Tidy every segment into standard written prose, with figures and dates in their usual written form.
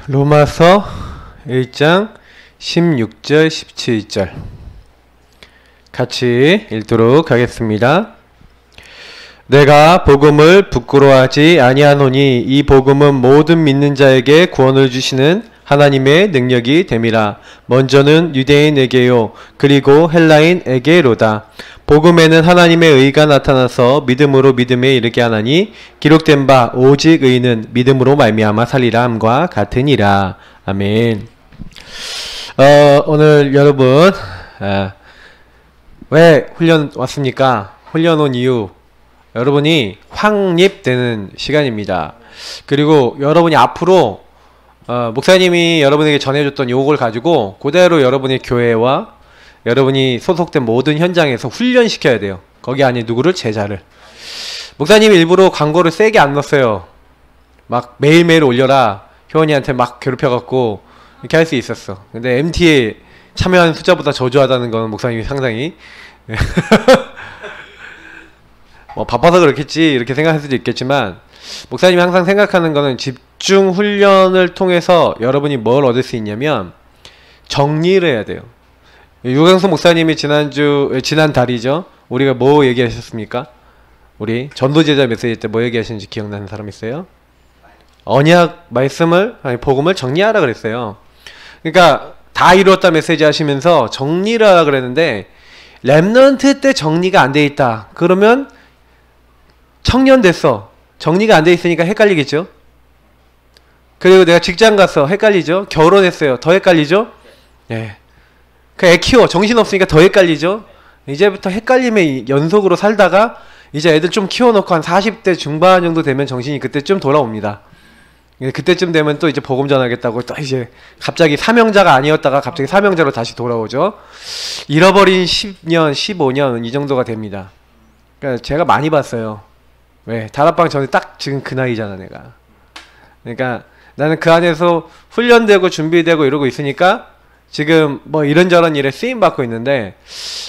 로마서 1장 16절 17절 같이 읽도록 하겠습니다. 내가 복음을 부끄러워하지 아니하노니 이 복음은 모든 믿는 자에게 구원을 주시는 하나님의 능력이 됨이라. 먼저는 유대인에게요 그리고 헬라인에게로다. 복음에는 하나님의 의가 나타나서 믿음으로 믿음에 이르게 하나니 기록된 바 오직 의는 믿음으로 말미암아 살리라 함과 같으니라. 아멘. 오늘 여러분 왜 훈련 왔습니까? 훈련 온 이유, 여러분이 확립되는 시간입니다. 그리고 여러분이 앞으로 목사님이 여러분에게 전해줬던 요걸 가지고 그대로 여러분의 교회와 여러분이 소속된 모든 현장에서 훈련시켜야 돼요. 거기 안에 누구를? 제자를. 목사님이 일부러 광고를 세게 안 넣었어요. 막 매일매일 올려라 효원이한테 막 괴롭혀갖고 이렇게 할 수 있었어. 근데 MT에 참여한 숫자보다 저조하다는 건 목사님이 상당히 뭐 바빠서 그렇겠지 이렇게 생각할 수도 있겠지만, 목사님이 항상 생각하는 거는 집중 훈련을 통해서 여러분이 뭘 얻을 수 있냐면 정리를 해야 돼요. 유광수 목사님이 지난달이죠. 우리가 뭐 얘기하셨습니까? 우리 전도제자 메시지 때 뭐 얘기하시는지 기억나는 사람 있어요? 언약 말씀을, 아니 복음을 정리하라 그랬어요. 그러니까 다 이루었다 메시지 하시면서 정리를 하라 그랬는데, 렘넌트 때 정리가 안 돼 있다 그러면 청년 됐어, 정리가 안 돼 있으니까 헷갈리겠죠. 그리고 내가 직장 가서 헷갈리죠. 결혼했어요, 더 헷갈리죠. 예. 그 애 키워, 정신없으니까 더 헷갈리죠. 이제부터 헷갈림의 연속으로 살다가 이제 애들 좀 키워놓고 한 40대 중반 정도 되면 정신이 그때쯤 돌아옵니다. 그때쯤 되면 또 이제 복음 전하겠다고 또 이제 갑자기 사명자가 아니었다가 갑자기 사명자로 다시 돌아오죠. 잃어버린 10년, 15년 이 정도가 됩니다. 그러니까 제가 많이 봤어요. 왜? 다락방 전에 딱 지금 그 나이잖아 내가. 그러니까 나는 그 안에서 훈련되고 준비되고 이러고 있으니까 지금 뭐 이런저런 일에 쓰임받고 있는데,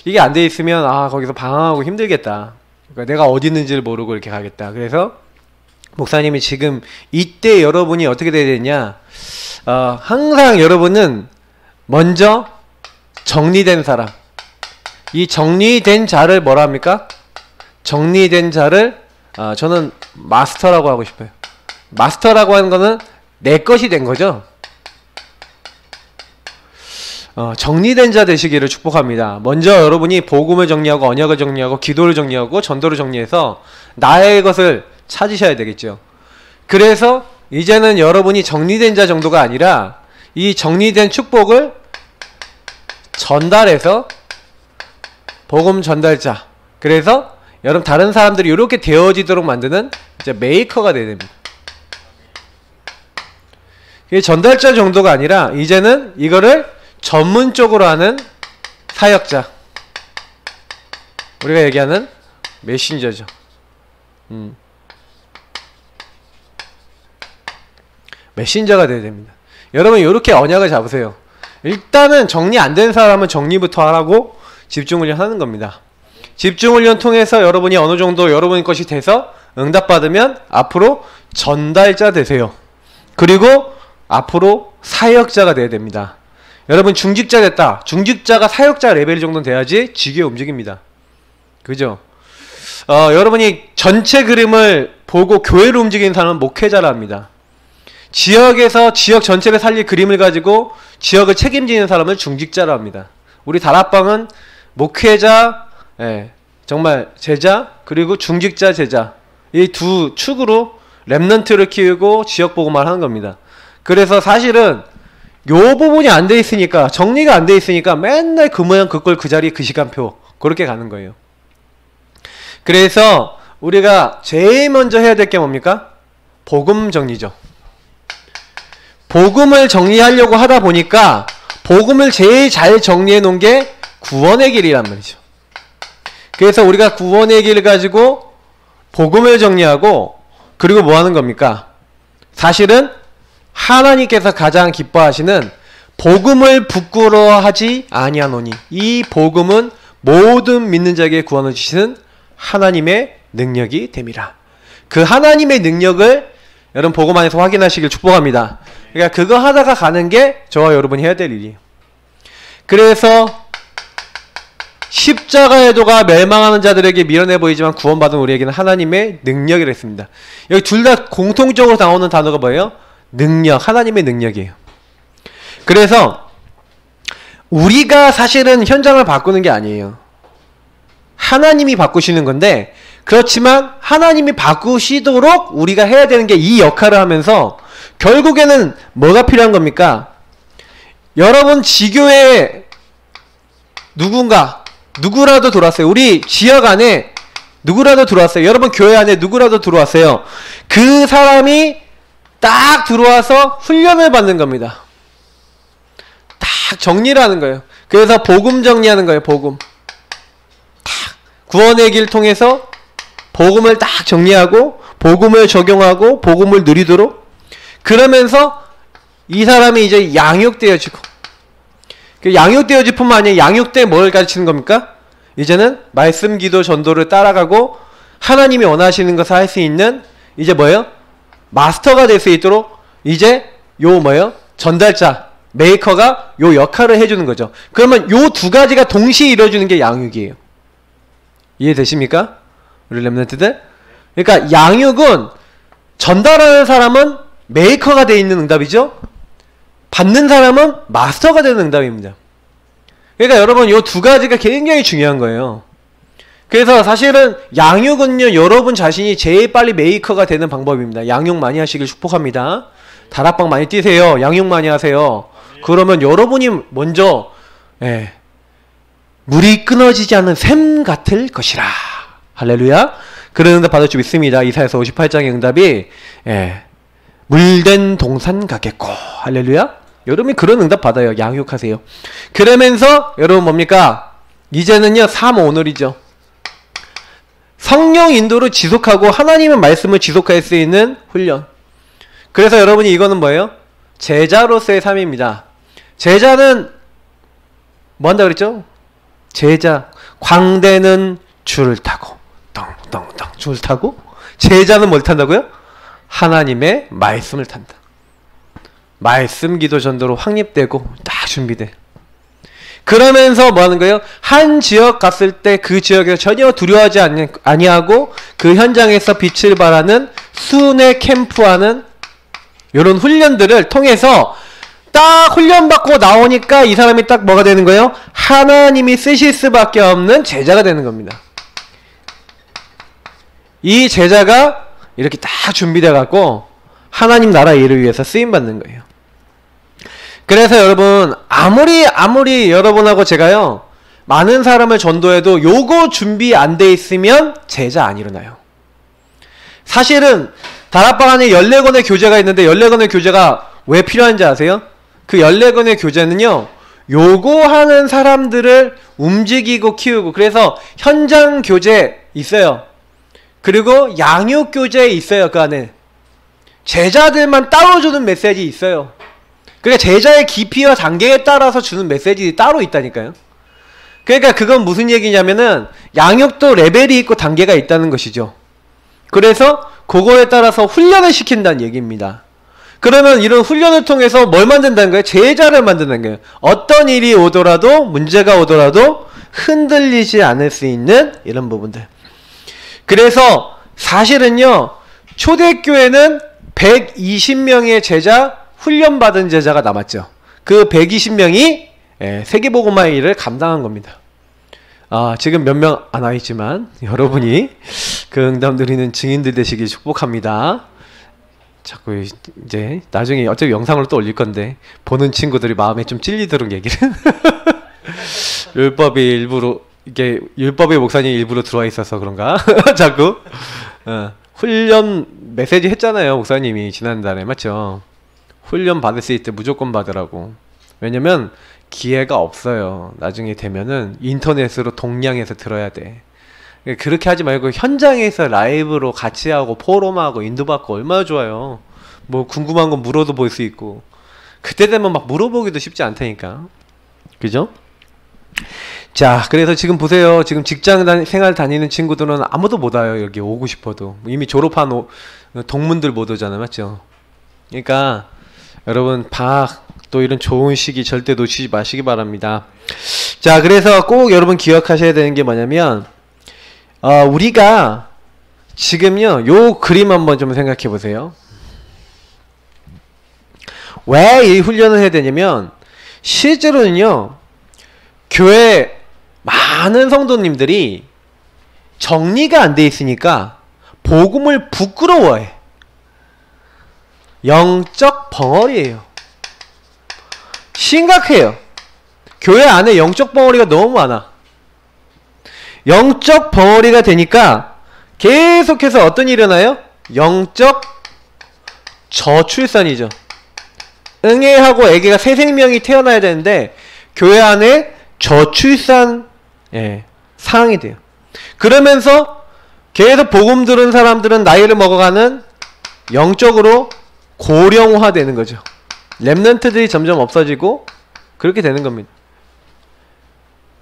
이게 안 돼 있으면 거기서 방황하고 힘들겠다. 그러니까 내가 어디 있는지를 모르고 이렇게 가겠다. 그래서 목사님이 지금 이때 여러분이 어떻게 돼야 되냐, 항상 여러분은 먼저 정리된 사람, 이 정리된 자를 뭐라 합니까? 정리된 자를 저는 마스터라고 하고 싶어요. 마스터라고 하는 거는 내 것이 된 거죠. 정리된 자 되시기를 축복합니다. 먼저 여러분이 복음을 정리하고 언약을 정리하고 기도를 정리하고 전도를 정리해서 나의 것을 찾으셔야 되겠죠. 그래서 이제는 여러분이 정리된 자 정도가 아니라 이 정리된 축복을 전달해서 복음 전달자, 그래서 여러분 다른 사람들이 이렇게 되어지도록 만드는 이제 메이커가 돼야 됩니다. 이게 전달자 정도가 아니라 이제는 이거를 전문적으로 하는 사역자, 우리가 얘기하는 메신저죠. 메신저가 돼야 됩니다. 여러분 이렇게 언약을 잡으세요. 일단은 정리 안 된 사람은 정리부터 하라고 집중훈련 하는 겁니다. 집중훈련 통해서 여러분이 어느 정도 여러분 것이 돼서 응답받으면 앞으로 전달자 되세요. 그리고 앞으로 사역자가 돼야 됩니다. 여러분 중직자 됐다, 중직자가 사역자 레벨 정도는 돼야지 지교회 움직입니다. 그죠? 여러분이 전체 그림을 보고 교회를 움직이는 사람은 목회자라 합니다. 지역에서 지역 전체를 살릴 그림을 가지고 지역을 책임지는 사람을 중직자라 합니다. 우리 다락방은 목회자, 정말 제자, 그리고 중직자 제자, 이 두 축으로 렘넌트를 키우고 지역 보고만 하는 겁니다. 그래서 사실은 요 부분이 안 돼 있으니까, 정리가 안 돼 있으니까 맨날 그 모양 그 꼴 그 자리 그 시간표 그렇게 가는 거예요. 그래서 우리가 제일 먼저 해야 될 게 뭡니까? 복음 정리죠. 복음을 정리하려고 하다 보니까 복음을 제일 잘 정리해 놓은 게 구원의 길이란 말이죠. 그래서 우리가 구원의 길을 가지고 복음을 정리하고, 그리고 뭐 하는 겁니까? 사실은 하나님께서 가장 기뻐하시는 복음을 부끄러워하지 아니하노니 이 복음은 모든 믿는 자에게 구원을 주시는 하나님의 능력이 됨이라. 그 하나님의 능력을 여러분 복음 안에서 확인하시길 축복합니다. 그러니까 그거 하다가 가는 게 저와 여러분이 해야 될 일이에요. 그래서 십자가의 도가 멸망하는 자들에게 미련해 보이지만 구원받은 우리에게는 하나님의 능력이라 했습니다. 여기 둘 다 공통적으로 나오는 단어가 뭐예요? 능력, 하나님의 능력이에요. 그래서 우리가 사실은 현장을 바꾸는 게 아니에요. 하나님이 바꾸시는 건데, 그렇지만 하나님이 바꾸시도록 우리가 해야 되는 게 이 역할을 하면서 결국에는 뭐가 필요한 겁니까? 여러분 지교에 누구라도 들어왔어요. 우리 지역 안에 누구라도 들어왔어요. 여러분 교회 안에 누구라도 들어왔어요. 그 사람이 딱 들어와서 훈련을 받는 겁니다. 딱 정리를 하는 거예요. 그래서 복음 정리하는 거예요. 복음. 딱 구원의 길 통해서 복음을 딱 정리하고 복음을 적용하고 복음을 누리도록, 그러면서 이 사람이 이제 양육되어지고, 양육되어질 뿐만 아니라 양육돼 뭘 가르치는 겁니까? 이제는 말씀, 기도, 전도를 따라가고 하나님이 원하시는 것을 할 수 있는, 이제 뭐예요? 마스터가 될 수 있도록 이제 요 뭐예요? 전달자, 메이커가 요 역할을 해주는 거죠. 그러면 요 두 가지가 동시에 이루어지는 게 양육이에요. 이해되십니까? 우리 렘넌트들? 그러니까 양육은 전달하는 사람은 메이커가 되어 있는 응답이죠. 받는 사람은 마스터가 되는 응답입니다. 그러니까 여러분 요 두 가지가 굉장히 중요한 거예요. 그래서 사실은 양육은요, 여러분 자신이 제일 빨리 메이커가 되는 방법입니다. 양육 많이 하시길 축복합니다. 다락방 많이 뛰세요. 양육 많이 하세요. 그러면 여러분이 먼저 물이 끊어지지 않는 샘 같을 것이라. 할렐루야. 그런 응답 받을 줄 믿습니다. 이사야서 58장의 응답이 물된 동산 같겠고. 할렐루야. 여러분이 그런 응답 받아요. 양육하세요. 그러면서 여러분 뭡니까? 이제는요 3오늘이죠. 성령 인도를 지속하고 하나님의 말씀을 지속할 수 있는 훈련. 그래서 여러분이 이거는 뭐예요? 제자로서의 삶입니다. 제자는 뭐 한다 그랬죠? 제자, 광대는 줄을 타고 덩덩덩 줄을 타고, 제자는 뭘 탄다고요? 하나님의 말씀을 탄다. 말씀, 기도, 전도로 확립되고 딱 준비돼. 그러면서 뭐 하는 거예요? 한 지역 갔을 때 그 지역에서 전혀 두려워하지 아니하고 그 현장에서 빛을 발하는 순회 캠프하는 이런 훈련들을 통해서 딱 훈련받고 나오니까 이 사람이 딱 뭐가 되는 거예요? 하나님이 쓰실 수밖에 없는 제자가 되는 겁니다. 이 제자가 이렇게 딱 준비돼 갖고 하나님 나라 일을 위해서 쓰임받는 거예요. 그래서 여러분 아무리 여러분하고 제가요 많은 사람을 전도해도 요거 준비 안 돼 있으면 제자 안 일어나요. 사실은 다락방 안에 14권의 교재가 있는데 14권의 교재가 왜 필요한지 아세요? 그 14권의 교재는요 요거 하는 사람들을 움직이고 키우고, 그래서 현장 교재 있어요. 그리고 양육 교재 있어요. 그 안에 제자들만 따로 주는 메시지 있어요. 그러니까 제자의 깊이와 단계에 따라서 주는 메시지 따로 있다니까요. 그러니까 그건 무슨 얘기냐면은 양육도 레벨이 있고 단계가 있다는 것이죠. 그래서 그거에 따라서 훈련을 시킨다는 얘기입니다. 그러면 이런 훈련을 통해서 뭘 만든다는 거예요? 제자를 만든다는 거예요. 어떤 일이 오더라도, 문제가 오더라도 흔들리지 않을 수 있는 이런 부분들. 그래서 사실은요 초대교회는 120명의 제자, 훈련받은 제자가 남았죠. 그 120명이 세계복음화의 일을 감당한 겁니다. 지금 몇 명 안 와있지만 여러분이 그 응답 누리는 증인들 되시길 축복합니다. 자꾸 이제 나중에 어차피 영상으로 또 올릴 건데 보는 친구들이 마음에 좀 찔리도록 얘기를 율법이 일부러, 이게 율법의 목사님 일부러 들어와 있어서 그런가? 자꾸 훈련 메시지 했잖아요. 목사님이 지난달에. 맞죠? 훈련 받을 수 있을 때 무조건 받으라고. 왜냐면 기회가 없어요. 나중에 되면은 인터넷으로 동량해서 들어야 돼. 그렇게 하지 말고 현장에서 라이브로 같이 하고 포럼하고 인도받고 얼마나 좋아요. 뭐 궁금한 건 물어도 볼 수 있고. 그때 되면 막 물어보기도 쉽지 않다니까. 그죠? 자, 그래서 지금 보세요. 지금 직장 생활 다니는 친구들은 아무도 못 와요. 여기 오고 싶어도. 이미 졸업한 동문들 못 오잖아요. 맞죠? 그러니까 여러분 방학 또 이런 좋은 시기 절대 놓치지 마시기 바랍니다. 자, 그래서 꼭 여러분 기억하셔야 되는 게 뭐냐면 우리가 지금요 요 그림 한번 좀 생각해 보세요. 왜 이 훈련을 해야 되냐면 실제로는요 교회 많은 성도님들이 정리가 안 돼 있으니까 복음을 부끄러워해. 영적 벙어리예요. 심각해요. 교회 안에 영적 벙어리가 너무 많아. 영적 벙어리가 되니까 계속해서 어떤 일이 일어나요? 영적 저출산이죠. 응애하고 애기가 새 생명이 태어나야 되는데 교회 안에 저출산 상황이 돼요. 그러면서 계속 복음 들은 사람들은 나이를 먹어가는 영적으로 고령화되는 거죠. 렘넌트들이 점점 없어지고 그렇게 되는 겁니다.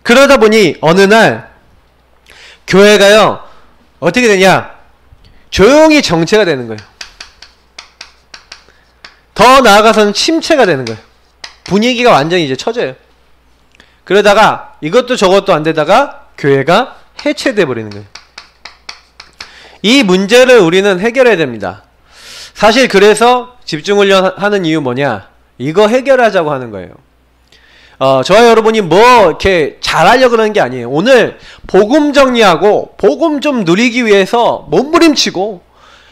그러다 보니 어느 날 교회가요 어떻게 되냐, 조용히 정체가 되는 거예요. 더 나아가서는 침체가 되는 거예요. 분위기가 완전히 이제 처져요. 그러다가 이것도 저것도 안 되다가 교회가 해체돼 버리는 거예요. 이 문제를 우리는 해결해야 됩니다. 사실 그래서 집중훈련 하는 이유 뭐냐, 이거 해결하자고 하는 거예요. 저와 여러분이 뭐 이렇게 잘하려고 그러는 게 아니에요. 오늘 복음 정리하고 복음 좀 누리기 위해서 몸부림치고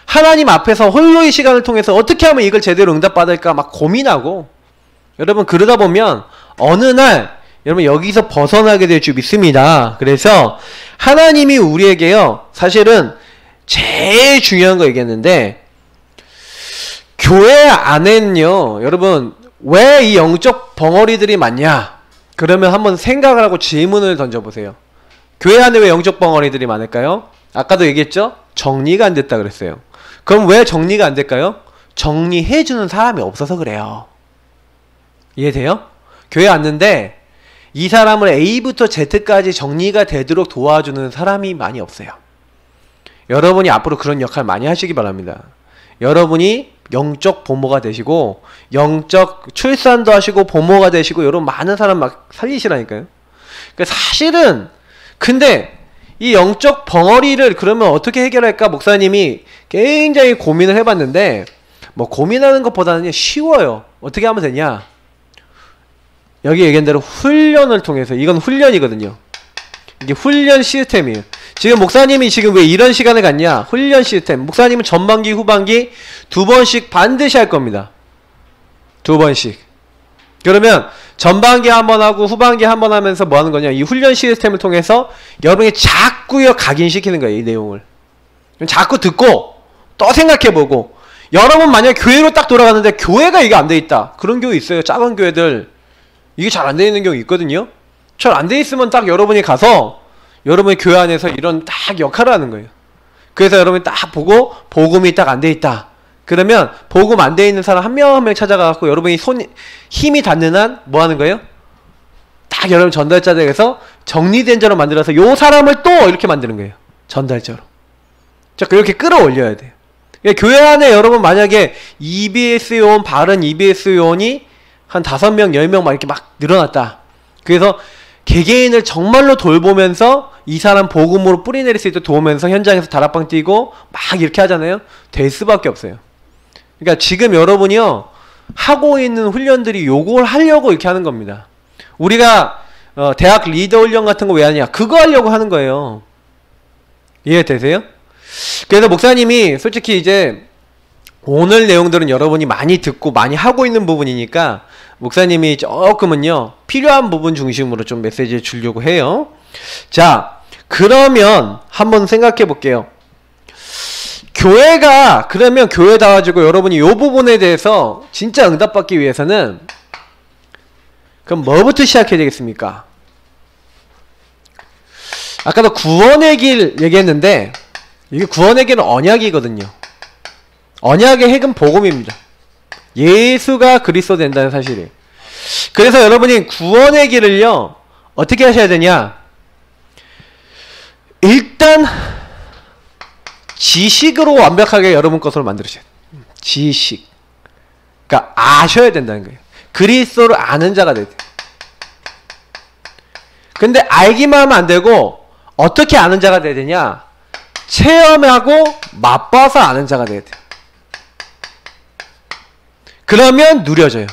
하나님 앞에서 홀로의 시간을 통해서 어떻게 하면 이걸 제대로 응답받을까 막 고민하고, 여러분 그러다 보면 어느 날 여러분 여기서 벗어나게 될 줄 믿습니다. 그래서 하나님이 우리에게요 사실은 제일 중요한 거 얘기했는데, 교회 안에는요 여러분 왜 이 영적 벙어리들이 많냐, 그러면 한번 생각을 하고 질문을 던져보세요. 교회 안에 왜 영적 벙어리들이 많을까요? 아까도 얘기했죠? 정리가 안 됐다 그랬어요. 그럼 왜 정리가 안 될까요? 정리해주는 사람이 없어서 그래요. 이해돼요? 교회 왔는데 이 사람을 A부터 Z까지 정리가 되도록 도와주는 사람이 많이 없어요. 여러분이 앞으로 그런 역할 많이 하시기 바랍니다. 여러분이 영적 보모가 되시고 영적 출산도 하시고 보모가 되시고 여러분 많은 사람 막 살리시라니까요. 그러니까 사실은 근데 이 영적 벙어리를 그러면 어떻게 해결할까 목사님이 굉장히 고민을 해봤는데, 뭐 고민하는 것보다는 쉬워요. 어떻게 하면 되냐, 여기 얘기한 대로 훈련을 통해서, 이건 훈련이거든요. 이게 훈련 시스템이에요. 지금 목사님이 지금 왜 이런 시간을 갖냐, 훈련 시스템. 목사님은 전반기 후반기 2번씩 반드시 할 겁니다. 2번씩. 그러면 전반기 한번 하고 후반기 한번 하면서 뭐 하는 거냐, 이 훈련 시스템을 통해서 여러분이 자꾸요 각인시키는 거예요. 이 내용을 자꾸 듣고 또 생각해보고, 여러분 만약 교회로 딱 돌아갔는데 교회가 이게 안 돼 있다, 그런 교회 있어요. 작은 교회들 이게 잘 안 돼 있는 경우 있거든요. 잘 안 돼 있으면 딱 여러분이 가서 여러분의 교회 안에서 이런 딱 역할을 하는 거예요. 그래서 여러분이 딱 보고 복음이 딱 안 돼 있다, 그러면 복음 안 돼 있는 사람 한 명 한 명 찾아가갖고 여러분이 힘이 닿는 한 뭐 하는 거예요? 딱 여러분 전달자들에서 정리된 자로 만들어서 요 사람을 또 이렇게 만드는 거예요. 전달자로. 자, 그렇게 끌어올려야 돼요. 그러니까 교회 안에 여러분 만약에 EBS 요원, 바른 EBS 요원이 한 5명, 10명 막 이렇게 막 늘어났다. 그래서 개개인을 정말로 돌보면서 이 사람 복음으로 뿌리내릴 수 있도록 도우면서 현장에서 다락방 뛰고 막 이렇게 하잖아요. 될 수밖에 없어요. 그러니까 지금 여러분이요 하고 있는 훈련들이 요걸 하려고 이렇게 하는 겁니다. 우리가 대학 리더 훈련 같은 거 왜 하냐, 그거 하려고 하는 거예요. 이해되세요? 그래서 목사님이 솔직히 이제 오늘 내용들은 여러분이 많이 듣고 많이 하고 있는 부분이니까 목사님이 조금은요 필요한 부분 중심으로 좀 메시지를 주려고 해요. 자, 그러면 한번 생각해 볼게요. 교회가 그러면 교회 나와가지고 여러분이 이 부분에 대해서 진짜 응답받기 위해서는 그럼 뭐부터 시작해야 되겠습니까? 아까도 구원의 길 얘기했는데 이게 구원의 길은 언약이거든요. 언약의 핵은 복음입니다. 예수가 그리스도 된다는 사실이에요. 그래서 여러분이 구원의 길을요 어떻게 하셔야 되냐, 일단 지식으로 완벽하게 여러분 것으로 만들으셔야 돼요. 지식. 그러니까 아셔야 된다는 거예요. 그리스도를 아는 자가 돼야 돼요. 근데 알기만 하면 안 되고 어떻게 아는 자가 돼야 되냐? 체험하고 맛봐서 아는 자가 돼야 돼요. 그러면 누려져요.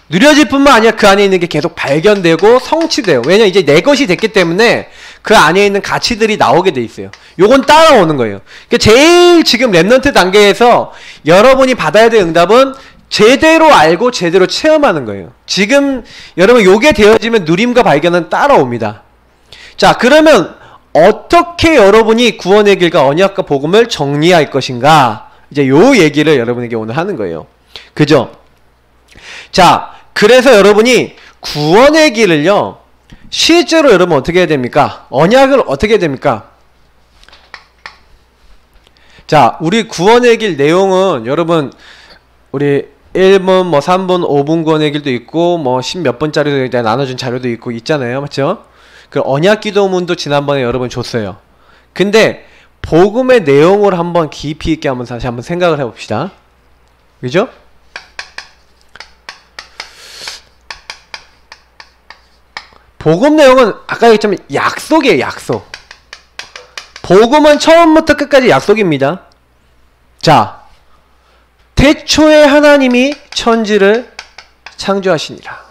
누려질 뿐만 아니라 그 안에 있는 게 계속 발견되고 성취돼요. 왜냐 이제 내 것이 됐기 때문에 그 안에 있는 가치들이 나오게 돼 있어요. 요건 따라오는 거예요. 그러니까 제일 지금 랩넌트 단계에서 여러분이 받아야 될 응답은 제대로 알고 제대로 체험하는 거예요. 지금 여러분 요게 되어지면 누림과 발견은 따라옵니다. 자, 그러면 어떻게 여러분이 구원의 길과 언약과 복음을 정리할 것인가? 이제 요 얘기를 여러분에게 오늘 하는 거예요. 그죠? 자, 그래서 여러분이 구원의 길을요, 실제로 여러분 어떻게 해야 됩니까? 언약을 어떻게 해야 됩니까? 자, 우리 구원의 길 내용은 여러분, 우리 1분, 뭐 3분, 5분 구원의 길도 있고, 뭐 10몇 분짜리도 나눠준 자료도 있고 있잖아요. 맞죠? 그 언약 기도문도 지난번에 여러분 줬어요. 근데 복음의 내용을 한번 깊이 있게 한번 다시 한번 생각을 해봅시다. 그죠? 복음 내용은 아까 얘기했지만 약속이에요. 약속. 복음은 처음부터 끝까지 약속입니다. 자, 태초에 하나님이 천지를 창조하시니라.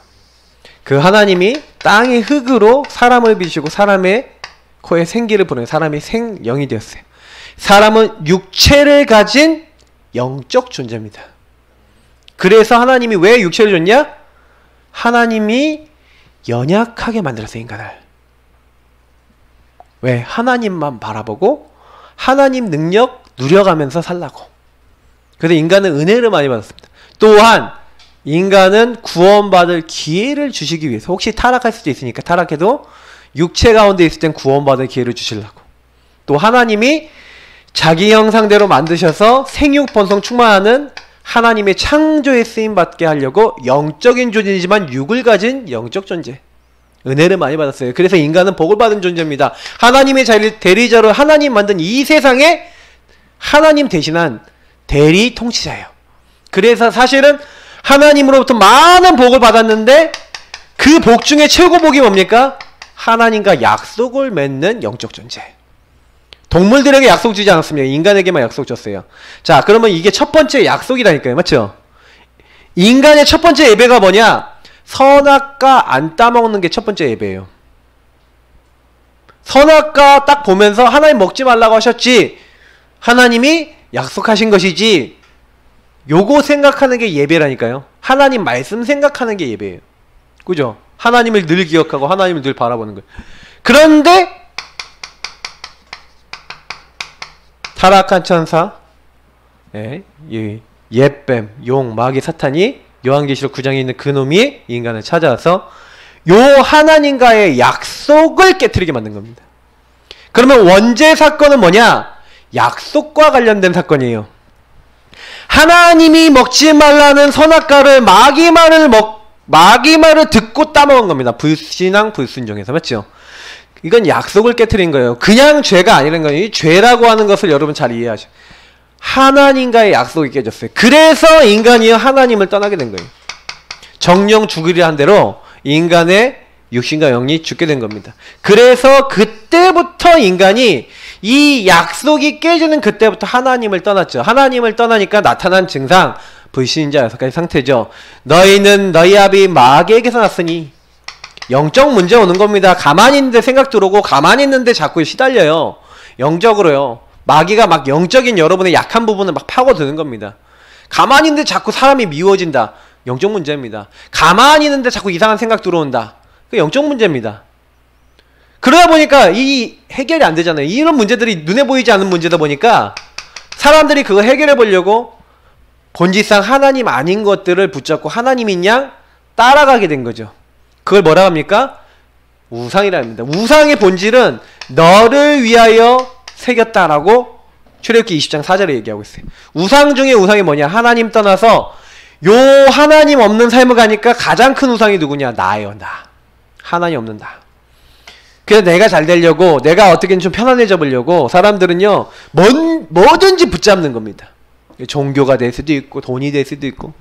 그 하나님이 땅의 흙으로 사람을 빚으시고 사람의 코에 생기를 보내고 사람이 생영이 되었어요. 사람은 육체를 가진 영적 존재입니다. 그래서 하나님이 왜 육체를 줬냐? 하나님이 연약하게 만들었어요, 인간을. 왜? 하나님만 바라보고 하나님 능력 누려가면서 살라고. 그래서 인간은 은혜를 많이 받았습니다. 또한 인간은 구원받을 기회를 주시기 위해서, 혹시 타락할 수도 있으니까 타락해도 육체 가운데 있을 땐 구원받을 기회를 주시려고. 또 하나님이 자기 형상대로 만드셔서 생육 번성 충만하는 하나님의 창조에 쓰임받게 하려고 영적인 존재이지만 육을 가진 영적 존재, 은혜를 많이 받았어요. 그래서 인간은 복을 받은 존재입니다. 하나님의 대리자로 하나님 만든 이 세상에 하나님 대신한 대리 통치자예요. 그래서 사실은 하나님으로부터 많은 복을 받았는데 그 복 중에 최고 복이 뭡니까? 하나님과 약속을 맺는 영적 존재. 동물들에게 약속 주지 않았습니다. 인간에게만 약속 줬어요. 자, 그러면 이게 첫 번째 약속이라니까요. 맞죠? 인간의 첫 번째 예배가 뭐냐? 선악과 안 따먹는 게 첫 번째 예배예요. 선악과 딱 보면서 하나님 먹지 말라고 하셨지, 하나님이 약속하신 것이지, 요거 생각하는 게 예배라니까요. 하나님 말씀 생각하는 게 예배예요. 그죠? 하나님을 늘 기억하고 하나님을 늘 바라보는 거예요. 그런데 타락한 천사, 옛뱀, 용, 마귀, 사탄이 요한계시록 9장에 있는 그놈이 인간을 찾아와서 요 하나님과의 약속을 깨트리게 만든 겁니다. 그러면 원죄 사건은 뭐냐? 약속과 관련된 사건이에요. 하나님이 먹지 말라는 선악과를 마귀 말을 듣고 따먹은 겁니다. 불신앙, 불순종에서. 맞죠? 이건 약속을 깨트린 거예요. 그냥 죄가 아니라는 거예요. 이 죄라고 하는 것을 여러분 잘 이해하셔. 하나님과의 약속이 깨졌어요. 그래서 인간이 하나님을 떠나게 된 거예요. 정령 죽으리라 한 대로 인간의 육신과 영이 죽게 된 겁니다. 그래서 그때부터 인간이 이 약속이 깨지는 그때부터 하나님을 떠났죠. 하나님을 떠나니까 나타난 증상, 불신자 6가지 상태죠. 너희는 너희 아비 마귀에게서 났으니, 영적 문제 오는 겁니다. 가만히 있는데 생각 들어오고 가만히 있는데 자꾸 시달려요. 영적으로요. 마귀가 막 영적인 여러분의 약한 부분을 막 파고드는 겁니다. 가만히 있는데 자꾸 사람이 미워진다. 영적 문제입니다. 가만히 있는데 자꾸 이상한 생각 들어온다. 그 영적 문제입니다. 그러다 보니까 이 해결이 안 되잖아요. 이런 문제들이 눈에 보이지 않는 문제다 보니까 사람들이 그거 해결해 보려고 본질상 하나님 아닌 것들을 붙잡고 하나님인 양 따라가게 된 거죠. 그걸 뭐라 합니까? 우상이라 합니다. 우상의 본질은 너를 위하여 새겼다라고 출애굽기 20장 4절에 얘기하고 있어요. 우상 중에 우상이 뭐냐? 하나님 떠나서 요 하나님 없는 삶을 가니까 가장 큰 우상이 누구냐? 나예요. 나. 하나님 없는 나. 그래서 내가 잘 되려고, 내가 어떻게든 좀 편안해져 보려고 사람들은요 뭐든지 붙잡는 겁니다. 종교가 될 수도 있고 돈이 될 수도 있고.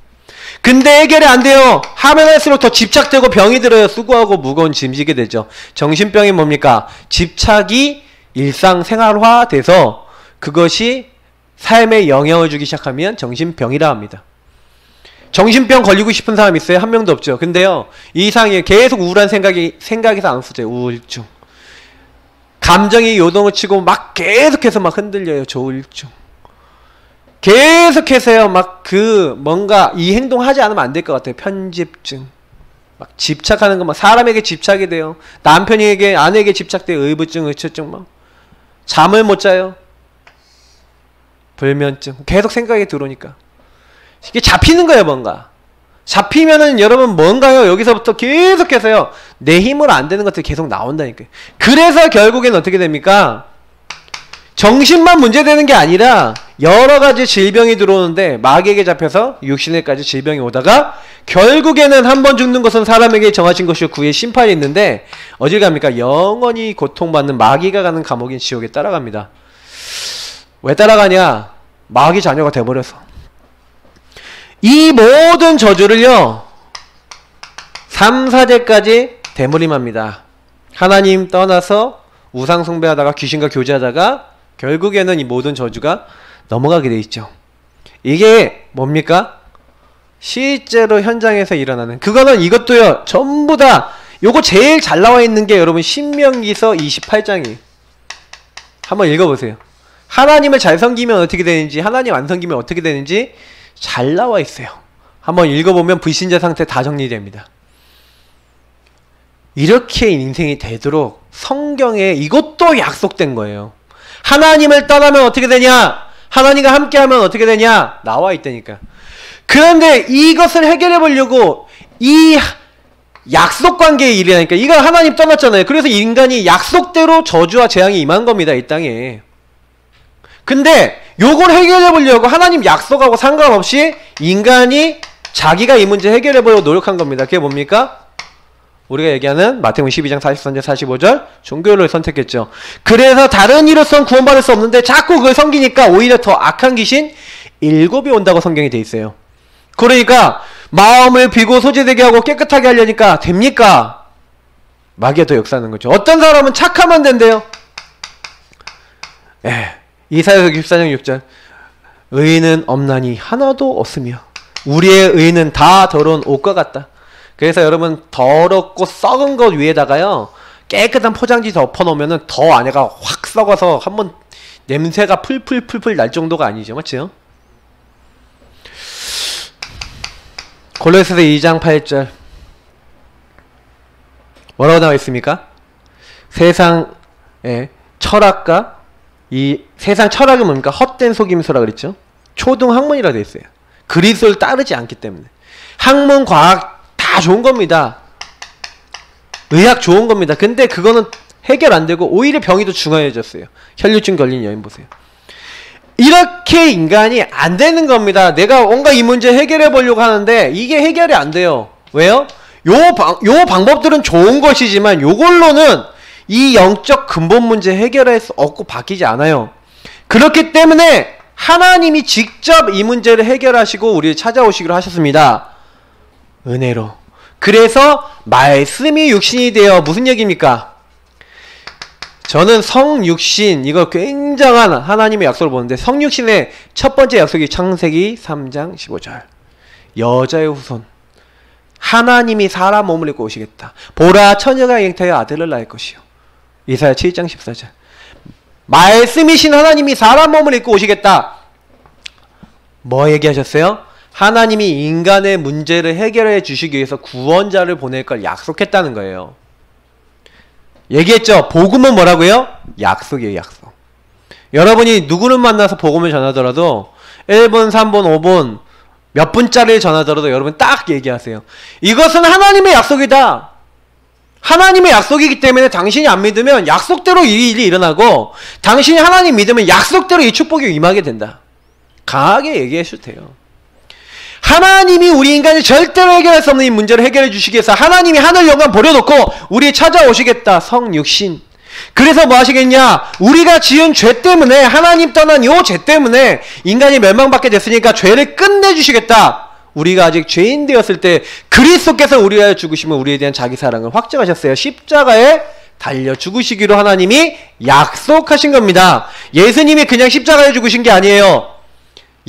근데 해결이 안 돼요. 하면 할수록 더 집착되고 병이 들어요. 수고하고 무거운 짐 지게 되죠. 정신병이 뭡니까? 집착이 일상생활화 돼서 그것이 삶에 영향을 주기 시작하면 정신병이라 합니다. 정신병 걸리고 싶은 사람 있어요? 한 명도 없죠. 근데요, 이 이상이 계속 우울한 생각에서 안 없어져요. 우울증. 감정이 요동을 치고 막 계속해서 막 흔들려요. 조울증. 계속해서요, 막 뭔가 이 행동 하지 않으면 안 될 것 같아요. 편집증. 막 집착하는 거, 막 사람에게 집착이 돼요. 남편에게, 아내에게 집착돼요. 의부증, 의처증, 막. 잠을 못 자요. 불면증. 계속 생각이 들어오니까. 이게 잡히는 거예요, 뭔가. 잡히면은 여러분 뭔가요? 여기서부터 계속해서요, 내 힘으로 안 되는 것들이 계속 나온다니까요. 그래서 결국엔 어떻게 됩니까? 정신만 문제되는 게 아니라 여러 가지 질병이 들어오는데 마귀에게 잡혀서 육신에까지 질병이 오다가 결국에는 한 번 죽는 것은 사람에게 정하신 것이고 그의 심판이 있는데 어딜 갑니까? 영원히 고통받는 마귀가 가는 감옥인 지옥에 따라갑니다. 왜 따라가냐? 마귀 자녀가 돼버려서. 이 모든 저주를요 3, 4제까지 대물림합니다. 하나님 떠나서 우상 숭배하다가 귀신과 교제하다가 결국에는 이 모든 저주가 넘어가게 돼 있죠. 이게 뭡니까? 실제로 현장에서 일어나는, 그거는 이것도요 전부 다 요거 제일 잘 나와 있는 게 여러분 신명기서 28장이에요. 한번 읽어보세요. 하나님을 잘 섬기면 어떻게 되는지, 하나님 안 섬기면 어떻게 되는지 잘 나와 있어요. 한번 읽어보면 불신자 상태 다 정리됩니다. 이렇게 인생이 되도록 성경에 이것도 약속된 거예요. 하나님을 떠나면 어떻게 되냐? 하나님과 함께하면 어떻게 되냐? 나와 있다니까. 그런데 이것을 해결해 보려고 이 약속관계에 일이라니까. 이거 하나님 떠났잖아요. 그래서 인간이 약속대로 저주와 재앙이 임한 겁니다, 이 땅에. 근데 요걸 해결해 보려고 하나님 약속하고 상관없이 인간이 자기가 이 문제 해결해 보려고 노력한 겁니다. 그게 뭡니까? 우리가 얘기하는 마태복음 12장 43절 45절 종교를 선택했죠. 그래서 다른 이로선 구원받을 수 없는데 자꾸 그걸 섬기니까 오히려 더 악한 귀신 7이 온다고 성경이 돼 있어요. 그러니까 마음을 비고 소재되게 하고 깨끗하게 하려니까 됩니까? 마귀가 더 역사하는 거죠. 어떤 사람은 착하면 된대요. 이사야서 14장 6절 의인은 없나니 하나도 없으며 우리의 의인은 다 더러운 옷과 같다. 그래서 여러분 더럽고 썩은 것 위에다가요 깨끗한 포장지 덮어놓으면은 더 안에가 확 썩어서 한번 냄새가 풀풀 날 정도가 아니죠. 맞죠? 골로새서 2장 8절 뭐라고 나와 있습니까? 세상의 철학과 이 세상 철학이 뭡니까? 헛된 속임수라 그랬죠. 초등학문이라 되어 있어요. 그리스도를 따르지 않기 때문에. 학문, 과학 다 좋은 겁니다. 의학 좋은 겁니다. 근데 그거는 해결 안 되고 오히려 병이 더 중요해졌어요. 혈류증 걸린 여인 보세요. 이렇게 인간이 안 되는 겁니다. 내가 뭔가 이 문제 해결해 보려고 하는데 이게 해결이 안 돼요. 왜요? 요 방법들은 좋은 것이지만 요걸로는 이 영적 근본 문제 해결할 수 없고 바뀌지 않아요. 그렇기 때문에 하나님이 직접 이 문제를 해결하시고 우리를 찾아오시기로 하셨습니다. 은혜로. 그래서 말씀이 육신이 되어 무슨 얘기입니까? 저는 성육신, 이거 굉장한 하나님의 약속을 보는데 성육신의 첫 번째 약속이 창세기 3장 15절 여자의 후손 하나님이 사람 몸을 입고 오시겠다. 보라 처녀가 잉태하여 아들을 낳을 것이요. 이사야 7장 14절 말씀이신 하나님이 사람 몸을 입고 오시겠다. 뭐 얘기하셨어요? 하나님이 인간의 문제를 해결해 주시기 위해서 구원자를 보낼 걸 약속했다는 거예요. 얘기했죠? 복음은 뭐라고요? 약속이에요, 약속. 여러분이 누구를 만나서 복음을 전하더라도 1분, 3분, 5분 몇 분짜리를 전하더라도 여러분 딱 얘기하세요. 이것은 하나님의 약속이다. 하나님의 약속이기 때문에 당신이 안 믿으면 약속대로 이 일이 일어나고 당신이 하나님 믿으면 약속대로 이 축복이 임하게 된다. 강하게 얘기해도 돼요. 하나님이 우리 인간이 절대로 해결할 수 없는 이 문제를 해결해 주시기 위해서 하나님이 하늘 영광 버려놓고 우리 찾아오시겠다. 성육신. 그래서 뭐 하시겠냐? 우리가 지은 죄 때문에, 하나님 떠난 요 죄 때문에 인간이 멸망받게 됐으니까 죄를 끝내주시겠다. 우리가 아직 죄인 되었을 때 그리스도께서 우리를 위하여 죽으시면 우리에 대한 자기 사랑을 확증하셨어요. 십자가에 달려 죽으시기로 하나님이 약속하신 겁니다. 예수님이 그냥 십자가에 죽으신 게 아니에요.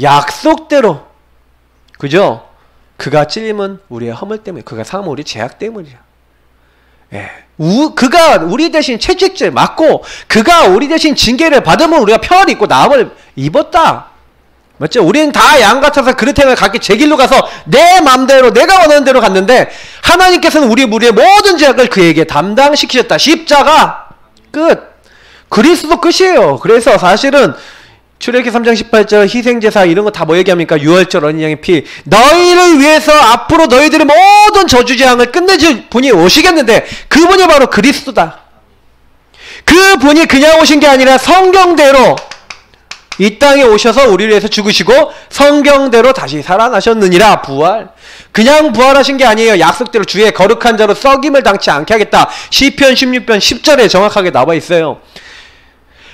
약속대로. 그죠? 그가 찔림은 우리의 허물 때문에, 그가 상함은 우리 죄악 때문이야. 예. 그가 우리 대신 채찍질 맞고, 그가 우리 대신 징계를 받으면 우리가 평화를 입고 나음을 입었다. 맞죠? 우리는 다 양 같아서 그릇행을 각기 제 길로 가서 내 맘대로 내가 원하는 대로 갔는데, 하나님께서는 우리의 모든 죄악을 그에게 담당시키셨다. 십자가 끝. 그리스도 끝이에요. 그래서 사실은 출애굽기 3장 18절 희생제사 이런 거 다 뭐 얘기합니까? 유월절 어린 양의 피, 너희를 위해서 앞으로 너희들의 모든 저주재앙을 끝내줄 분이 오시겠는데, 그분이 바로 그리스도다. 그분이 그냥 오신 게 아니라 성경대로 이 땅에 오셔서 우리를 위해서 죽으시고 성경대로 다시 살아나셨느니라. 부활. 그냥 부활하신 게 아니에요. 약속대로 주의 거룩한 자로 썩임을 당치 않게 하겠다. 시편 16편 10절에 정확하게 나와 있어요.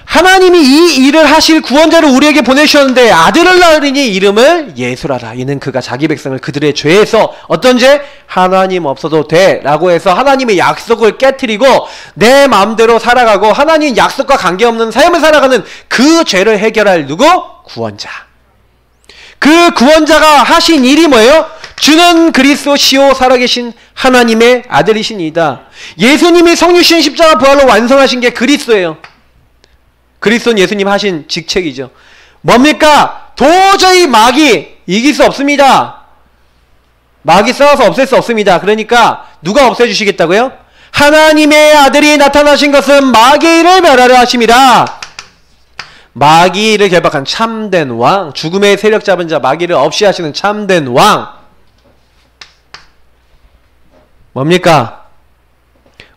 하나님이 이 일을 하실 구원자를 우리에게 보내주셨는데, 아들을 낳으리니 이름을 예수라라. 이는 그가 자기 백성을 그들의 죄에서, 어떤 죄? 하나님 없어도 돼 라고 해서 하나님의 약속을 깨트리고 내 마음대로 살아가고 하나님 약속과 관계없는 삶을 살아가는 그 죄를 해결할 누구? 구원자. 그 구원자가 하신 일이 뭐예요? 주는 그리스도시요 살아계신 하나님의 아들이시니이다. 예수님이 성육신 십자가 부활로 완성하신 게 그리스도예요. 그리스도는 예수님 하신 직책이죠. 뭡니까? 도저히 마귀 이길 수 없습니다. 마귀 싸워서 없앨 수 없습니다. 그러니까 누가 없애주시겠다고요? 하나님의 아들이 나타나신 것은 마귀를 멸하려 하심이라. 마귀를 결박한 참된 왕, 죽음의 세력 잡은 자, 마귀를 없이 하시는 참된 왕. 뭡니까?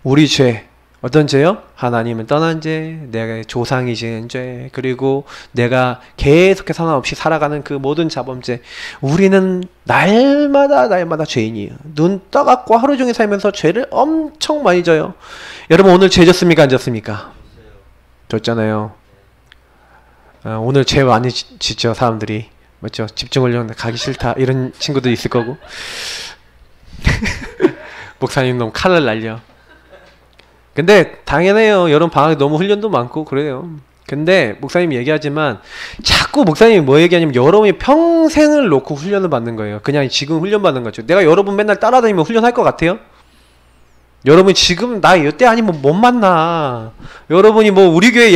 우리 죄. 어떤 죄요? 하나님은 떠난 죄, 내가 조상이 지은 죄, 그리고 내가 계속해서 하나 없이 살아가는 그 모든 자범죄. 우리는 날마다 죄인이에요. 눈 떠갖고 하루 종일 살면서 죄를 엄청 많이 져요. 여러분 오늘 죄 졌습니까? 안 졌습니까? 졌잖아요. 오늘 죄 많이 짓죠 사람들이. 맞죠? 집중훈련 가기 싫다 이런 친구도 있을 거고. 목사님 너무 칼을 날려. 근데 당연해요. 여름 방학에 너무 훈련도 많고 그래요. 근데 목사님이 얘기하지만 자꾸 목사님이 뭐 얘기하냐면 여러분이 평생을 놓고 훈련을 받는 거예요. 그냥 지금 훈련 받는 거죠. 내가 여러분 맨날 따라다니면 훈련할 것 같아요? 여러분이 지금 나 이때 아니면 못 만나. 여러분이 뭐 우리 교회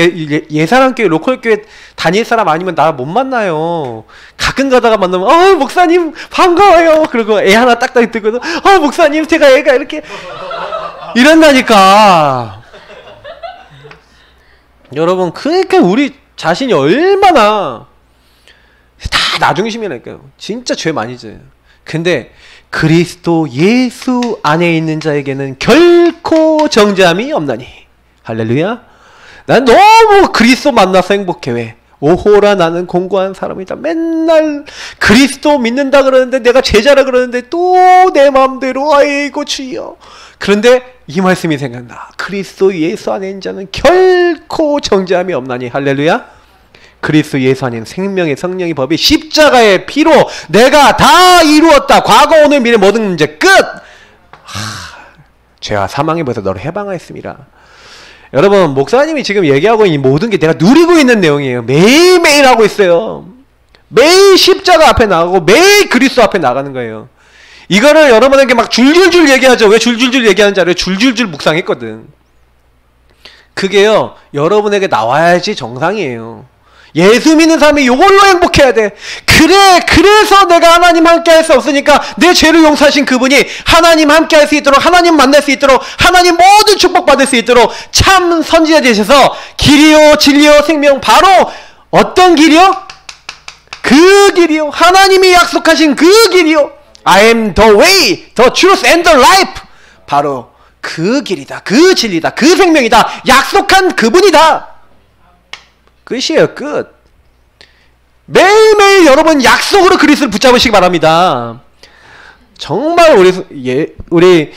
예사랑교회 로컬교회 다닐 사람 아니면 나 못 만나요. 가끔 가다가 만나면 목사님 반가워요. 그리고 애 하나 딱딱 뜨거든. 목사님 제가 애가 이렇게 이런다니까. 여러분 그러니까 우리 자신이 얼마나 다 나중심이라니까요. 진짜 죄 많이 져요. 근데 그리스도 예수 안에 있는 자에게는 결코 정죄함이 없나니. 할렐루야. 난 너무 그리스도 만나서 행복해. 왜? 오호라 나는 공고한 사람이다. 맨날 그리스도 믿는다 그러는데, 내가 제자라 그러는데 또 내 마음대로 아이고 주여. 그런데 이 말씀이 생각나. 그리스도 예수 안에 있는 자는 결코 정죄함이 없나니. 할렐루야. 그리스도 예수 안에 생명의 성령의 법이 십자가의 피로 내가 다 이루었다. 과거 오늘 미래 모든 문제 끝. 죄와 사망의 벌에서 너를 해방하였습니다. 여러분 목사님이 지금 얘기하고 있는 모든 게 내가 누리고 있는 내용이에요. 매일매일 하고 있어요. 매일 십자가 앞에 나가고 매일 그리스도 앞에 나가는 거예요. 이거를 여러분에게 막 줄줄줄 얘기하죠. 왜 줄줄줄 얘기하는지 알아요? 줄줄줄 묵상했거든. 그게요 여러분에게 나와야지 정상이에요. 예수 믿는 사람이 이걸로 행복해야 돼. 그래서 내가 하나님 함께 할 수 없으니까 내 죄를 용서하신 그분이 하나님 함께 할 수 있도록, 하나님 만날 수 있도록, 하나님 모든 축복 받을 수 있도록 참 선지자 되셔서 길이요 진리요 생명, 바로 어떤 길이요? 그 길이요. 하나님이 약속하신 그 길이요. I am the way, the truth and the life. 바로 그 길이다, 그 진리다, 그 생명이다. 약속한 그분이다. 끝이에요. 끝. 매일매일 여러분 약속으로 그리스도를 붙잡으시기 바랍니다. 정말 우리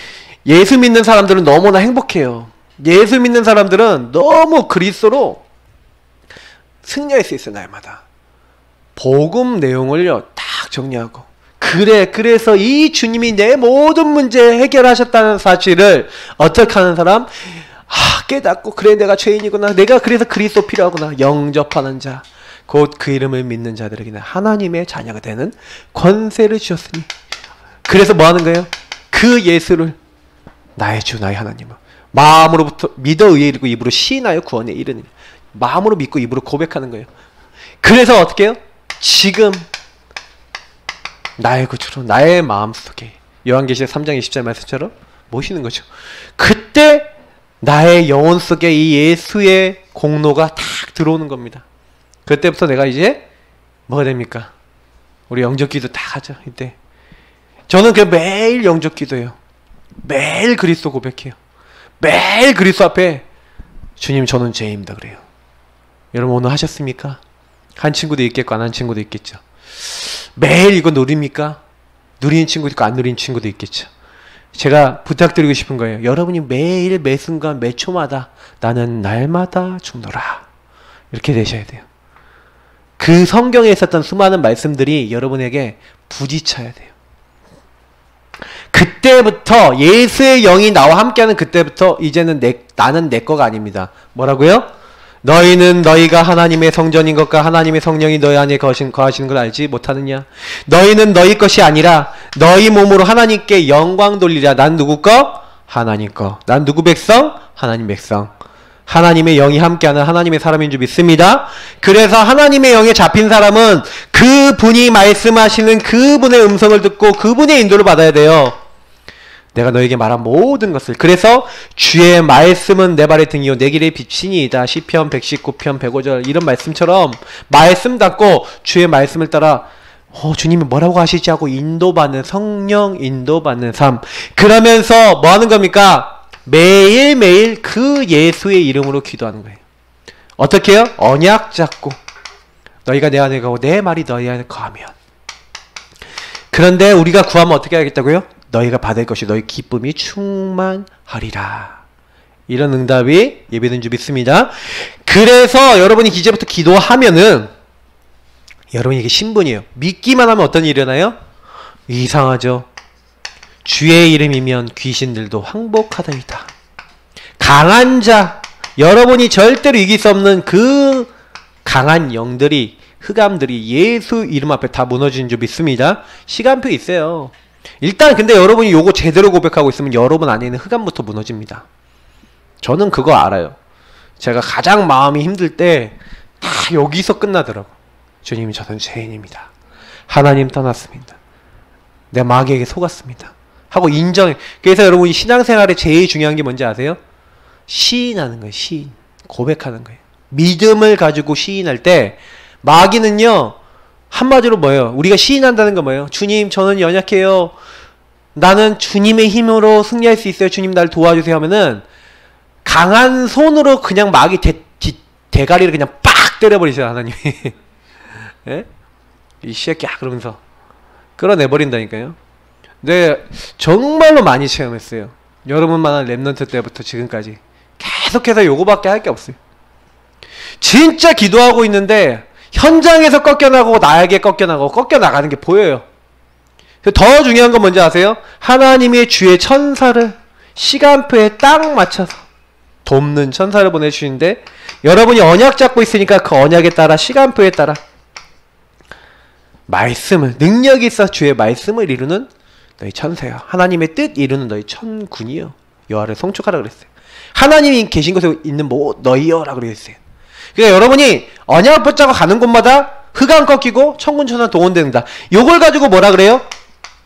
예수 믿는 사람들은 너무나 행복해요. 예수 믿는 사람들은 너무 그리스도로 승리할 수 있어요. 날마다. 복음 내용을요 딱 정리하고, 그래서 이 주님이 내 모든 문제 해결하셨다는 사실을 어떻게 하는 사람? 깨닫고, 그래 내가 죄인이구나, 내가 그래서 그리스도 필요하구나, 영접하는 자, 곧 그 이름을 믿는 자들에게는 하나님의 자녀가 되는 권세를 주셨으니. 그래서 뭐 하는 거예요? 그 예수를 나의 주 나의 하나님을 마음으로부터 믿어 의에 이르고 입으로 시인하여 구원에 이르느니. 마음으로 믿고 입으로 고백하는 거예요. 그래서 어떻게 해요? 지금 나의 구주로 나의 마음속에 요한계시록 3장 20절 말씀처럼 모시는 거죠. 그때 나의 영혼 속에 이 예수의 공로가 탁 들어오는 겁니다. 그때부터 내가 이제 뭐가 됩니까? 우리 영접기도 다 하죠. 이때 저는 그냥 매일 영접기도해요. 매일 그리스도 고백해요. 매일 그리스도 앞에 주님 저는 죄인입니다 그래요. 여러분 오늘 하셨습니까? 한 친구도 있겠고 안 한 친구도 있겠죠. 매일 이거 누립니까? 누리는 친구도 있고 안 누리는 친구도 있겠죠. 제가 부탁드리고 싶은 거예요. 여러분이 매일 매 순간 매 초마다 나는 날마다 죽노라 이렇게 되셔야 돼요. 그 성경에 있었던 수많은 말씀들이 여러분에게 부딪혀야 돼요. 그때부터 예수의 영이 나와 함께하는 그때부터 이제는 나는 내 거가 아닙니다. 뭐라고요? 너희는 너희가 하나님의 성전인 것과 하나님의 성령이 너희 안에 거하시는 걸 알지 못하느냐? 너희는 너희 것이 아니라 너희 몸으로 하나님께 영광 돌리라. 난 누구 거? 하나님 거. 난 누구 백성? 하나님 백성. 하나님의 영이 함께하는 하나님의 사람인 줄 믿습니다. 그래서 하나님의 영에 잡힌 사람은 그분이 말씀하시는 그분의 음성을 듣고 그분의 인도를 받아야 돼요. 내가 너에게 말한 모든 것을. 그래서 주의 말씀은 내 발의 등이요 내 길의 빛이니이다. 시편 119편 105절 이런 말씀처럼 말씀답고 주의 말씀을 따라 주님이 뭐라고 하시지 하고 인도받는, 성령 인도받는 삶. 그러면서 뭐 하는 겁니까? 매일매일 그 예수의 이름으로 기도하는 거예요. 어떻게 해요? 언약 잡고 너희가 내 안에 가고 내 말이 너희 안에 거하면. 그런데 우리가 구하면 어떻게 하겠다고요? 너희가 받을 것이 너희 기쁨이 충만하리라. 이런 응답이 예배된 줄 믿습니다. 그래서 여러분이 이제부터 기도하면은 여러분이 이게 신분이에요. 믿기만 하면 어떤 일이 일어나요? 이상하죠. 주의 이름이면 귀신들도 항복하다이다. 강한 자, 여러분이 절대로 이길 수 없는 그 강한 영들이, 흑암들이 예수 이름 앞에 다 무너지는 줄 믿습니다. 시간표 있어요. 일단 근데 여러분이 요거 제대로 고백하고 있으면 여러분 안에 있는 흑암부터 무너집니다. 저는 그거 알아요. 제가 가장 마음이 힘들 때 다 여기서 끝나더라고. 주님 저는 죄인입니다. 하나님 떠났습니다. 내 마귀에게 속았습니다. 하고 인정해. 그래서 여러분이 신앙생활에 제일 중요한 게 뭔지 아세요? 시인하는 거예요. 시인. 고백하는 거예요. 믿음을 가지고 시인할 때 마귀는요. 한마디로 뭐예요? 우리가 시인한다는 건 뭐예요? 주님 저는 연약해요. 나는 주님의 힘으로 승리할 수 있어요. 주님 날 도와주세요 하면은 강한 손으로 그냥 마귀 대가리를 그냥 빡 때려버리세요. 하나님이. 예? 이 새끼야 그러면서 끌어내버린다니까요. 근데 정말로 많이 체험했어요. 여러분만한 랩넌트 때부터 지금까지 계속해서 요거밖에 할 게 없어요. 진짜 기도하고 있는데 현장에서 꺾여나가고 나에게 꺾여나가는 게 보여요. 더 중요한 건 뭔지 아세요? 하나님의 주의 천사를 시간표에 딱 맞춰서 돕는 천사를 보내주시는데 여러분이 언약 잡고 있으니까 그 언약에 따라 시간표에 따라 말씀을, 능력이 있어 주의 말씀을 이루는 너희 천사요. 하나님의 뜻 이루는 너희 천군이요. 여호와를 송축하라 그랬어요. 하나님이 계신 곳에 있는 너희요 라고 그랬어요. 그러니까 여러분이 언약을 붙잡고 가는 곳마다 흑암 꺾이고 천군 천사 동원된다. 요걸 가지고 뭐라 그래요?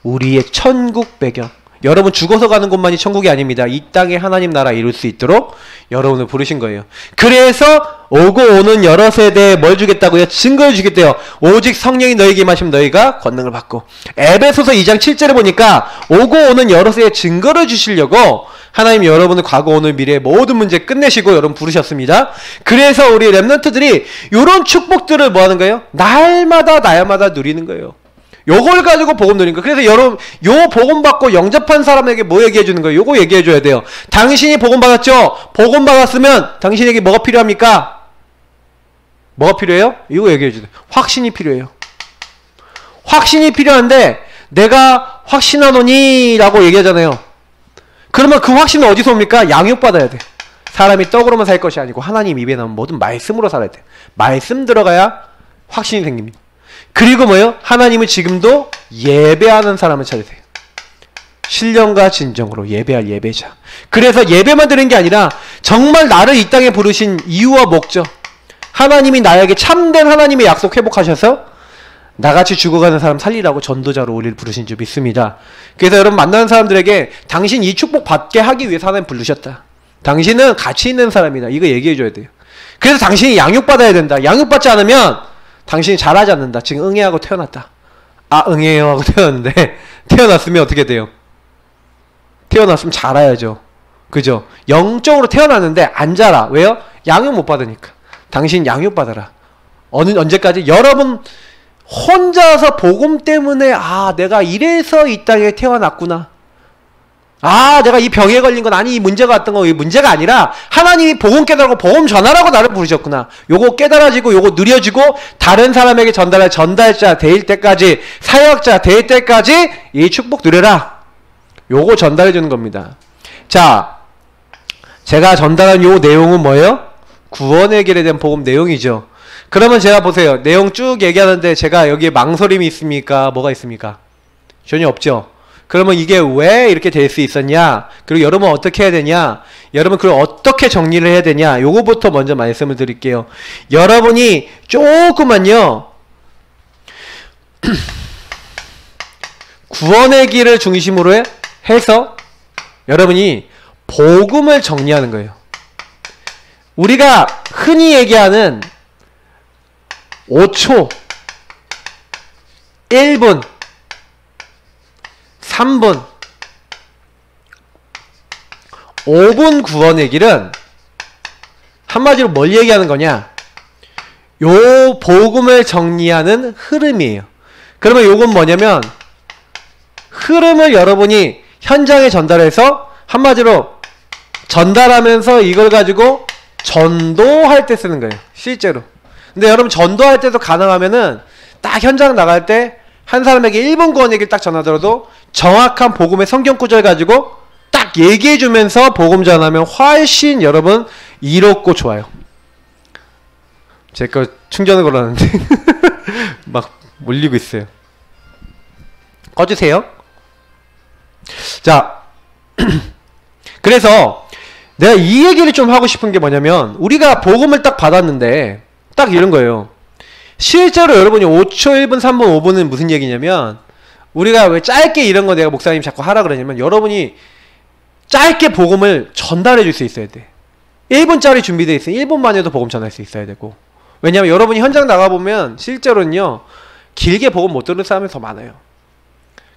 우리의 천국 배경. 여러분 죽어서 가는 곳만이 천국이 아닙니다. 이 땅에 하나님 나라 이룰 수 있도록 여러분을 부르신 거예요. 그래서 오고 오는 여러 세대에 뭘 주겠다고요? 증거를 주겠대요. 오직 성령이 너에게 임하시면 너희가 권능을 받고. 에베소서 2장 7절에 보니까 오고 오는 여러 세대에 증거를 주시려고 하나님 여러분의 과거 오늘 미래의 모든 문제 끝내시고 여러분 부르셨습니다. 그래서 우리 랩런트들이 이런 축복들을 뭐 하는 거예요? 날마다 누리는 거예요. 요걸 가지고 복음 누린 거예요. 그래서 여러분 요 복음 받고 영접한 사람에게 뭐 얘기해 주는 거예요? 요거 얘기해 줘야 돼요. 당신이 복음 받았죠? 복음 받았으면 당신에게 뭐가 필요합니까? 뭐가 필요해요? 이거 얘기해 주세요. 확신이 필요해요. 확신이 필요한데 내가 확신하노니 라고 얘기하잖아요. 그러면 그 확신은 어디서 옵니까? 양육받아야 돼. 사람이 떡으로만 살 것이 아니고 하나님 입에 나오는 모든 말씀으로 살아야 돼. 말씀 들어가야 확신이 생깁니다. 그리고 뭐예요? 하나님은 지금도 예배하는 사람을 찾으세요. 신령과 진정으로 예배할 예배자. 그래서 예배만 드리는 게 아니라 정말 나를 이 땅에 부르신 이유와 목적, 하나님이 나에게 참된 하나님의 약속 회복하셔서 나같이 죽어가는 사람 살리라고 전도자로 우리를 부르신 줄 믿습니다. 그래서 여러분 만나는 사람들에게 당신 이 축복 받게 하기 위해서 하나님 부르셨다. 당신은 가치 있는 사람이다. 이거 얘기해줘야 돼요. 그래서 당신이 양육받아야 된다. 양육받지 않으면 당신이 잘하지 않는다. 지금 응애하고 태어났다. 아 응애요 하고 태어났는데 태어났으면 어떻게 돼요? 태어났으면 자라야죠. 그죠? 영적으로 태어났는데 안 자라. 왜요? 양육 못 받으니까. 당신 양육받아라. 언제까지? 여러분 혼자서 복음 때문에 아 내가 이래서 이 땅에 태어났구나. 아 내가 이 병에 걸린 건 아니 이 문제가 왔던 거 이 문제가 아니라 하나님이 복음 깨달고 복음 전하라고 나를 부르셨구나. 요거 깨달아지고 요거 누려지고 다른 사람에게 전달할 전달자 될 때까지 사역자 될 때까지 이 축복 누려라. 요거 전달해 주는 겁니다. 자 제가 전달한 요 내용은 뭐예요? 구원의 길에 대한 복음 내용이죠. 그러면 제가 보세요. 내용 쭉 얘기하는데 제가 여기에 망설임이 있습니까? 뭐가 있습니까? 전혀 없죠. 그러면 이게 왜 이렇게 될 수 있었냐? 그리고 여러분 어떻게 해야 되냐? 여러분 그걸 어떻게 정리를 해야 되냐? 요거부터 먼저 말씀을 드릴게요. 여러분이 조금만요. 구원의 길을 중심으로 해서 여러분이 복음을 정리하는 거예요. 우리가 흔히 얘기하는 5초, 1분, 3분, 5분 구원의 길은 한마디로 뭘 얘기하는 거냐? 요 복음을 정리하는 흐름이에요. 그러면 요건 뭐냐면 흐름을 여러분이 현장에 전달해서 한마디로 전달하면서 이걸 가지고 전도할 때 쓰는 거예요. 실제로. 근데 여러분 전도할 때도 가능하면은 딱 현장 나갈 때 한 사람에게 1분 구원 얘기를 딱 전하더라도 정확한 복음의 성경 구절 가지고 딱 얘기해 주면서 복음 전하면 훨씬 여러분 이롭고 좋아요. 제 거 충전을 걸었는데 막 몰리고 있어요. 꺼주세요. 자 그래서 내가 이 얘기를 좀 하고 싶은 게 뭐냐면 우리가 복음을 딱 받았는데 딱 이런 거예요. 실제로 여러분이 5초, 1분, 3분, 5분은 무슨 얘기냐면 우리가 왜 짧게 이런 거 내가 목사님 자꾸 하라 그러냐면 여러분이 짧게 복음을 전달해 줄 수 있어야 돼. 1분짜리 준비되어 있으면 1분만 해도 복음 전할 수 있어야 되고 왜냐면 여러분이 현장 나가보면 실제로는요 길게 복음 못 들은 사람이 더 많아요.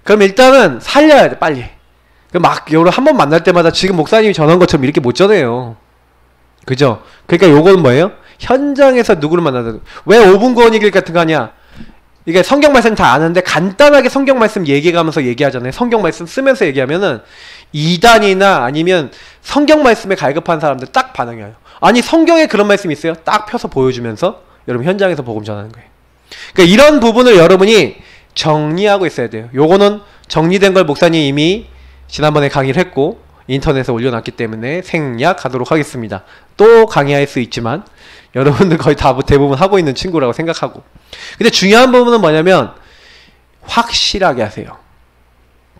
그럼 일단은 살려야 돼 빨리. 막 여러분 한 번 만날 때마다 지금 목사님이 전한 것처럼 이렇게 못 전해요. 그죠? 그러니까 요거는 뭐예요? 현장에서 누구를 만나든 왜 5분 구원이길 같은 거 하냐? 이게 성경 말씀 다 아는데 간단하게 성경 말씀 얘기해가면서 얘기하잖아요. 성경 말씀 쓰면서 얘기하면은 이단이나 아니면 성경 말씀에 갈급한 사람들 딱 반응이 와요. 아니 성경에 그런 말씀이 있어요? 딱 펴서 보여주면서 여러분 현장에서 복음 전하는 거예요. 그러니까 이런 부분을 여러분이 정리하고 있어야 돼요. 요거는 정리된 걸 목사님이 이미 지난번에 강의를 했고 인터넷에 올려놨기 때문에 생략하도록 하겠습니다. 또 강의할 수 있지만 여러분들 거의 다 대부분 하고 있는 친구라고 생각하고 근데 중요한 부분은 뭐냐면 확실하게 하세요.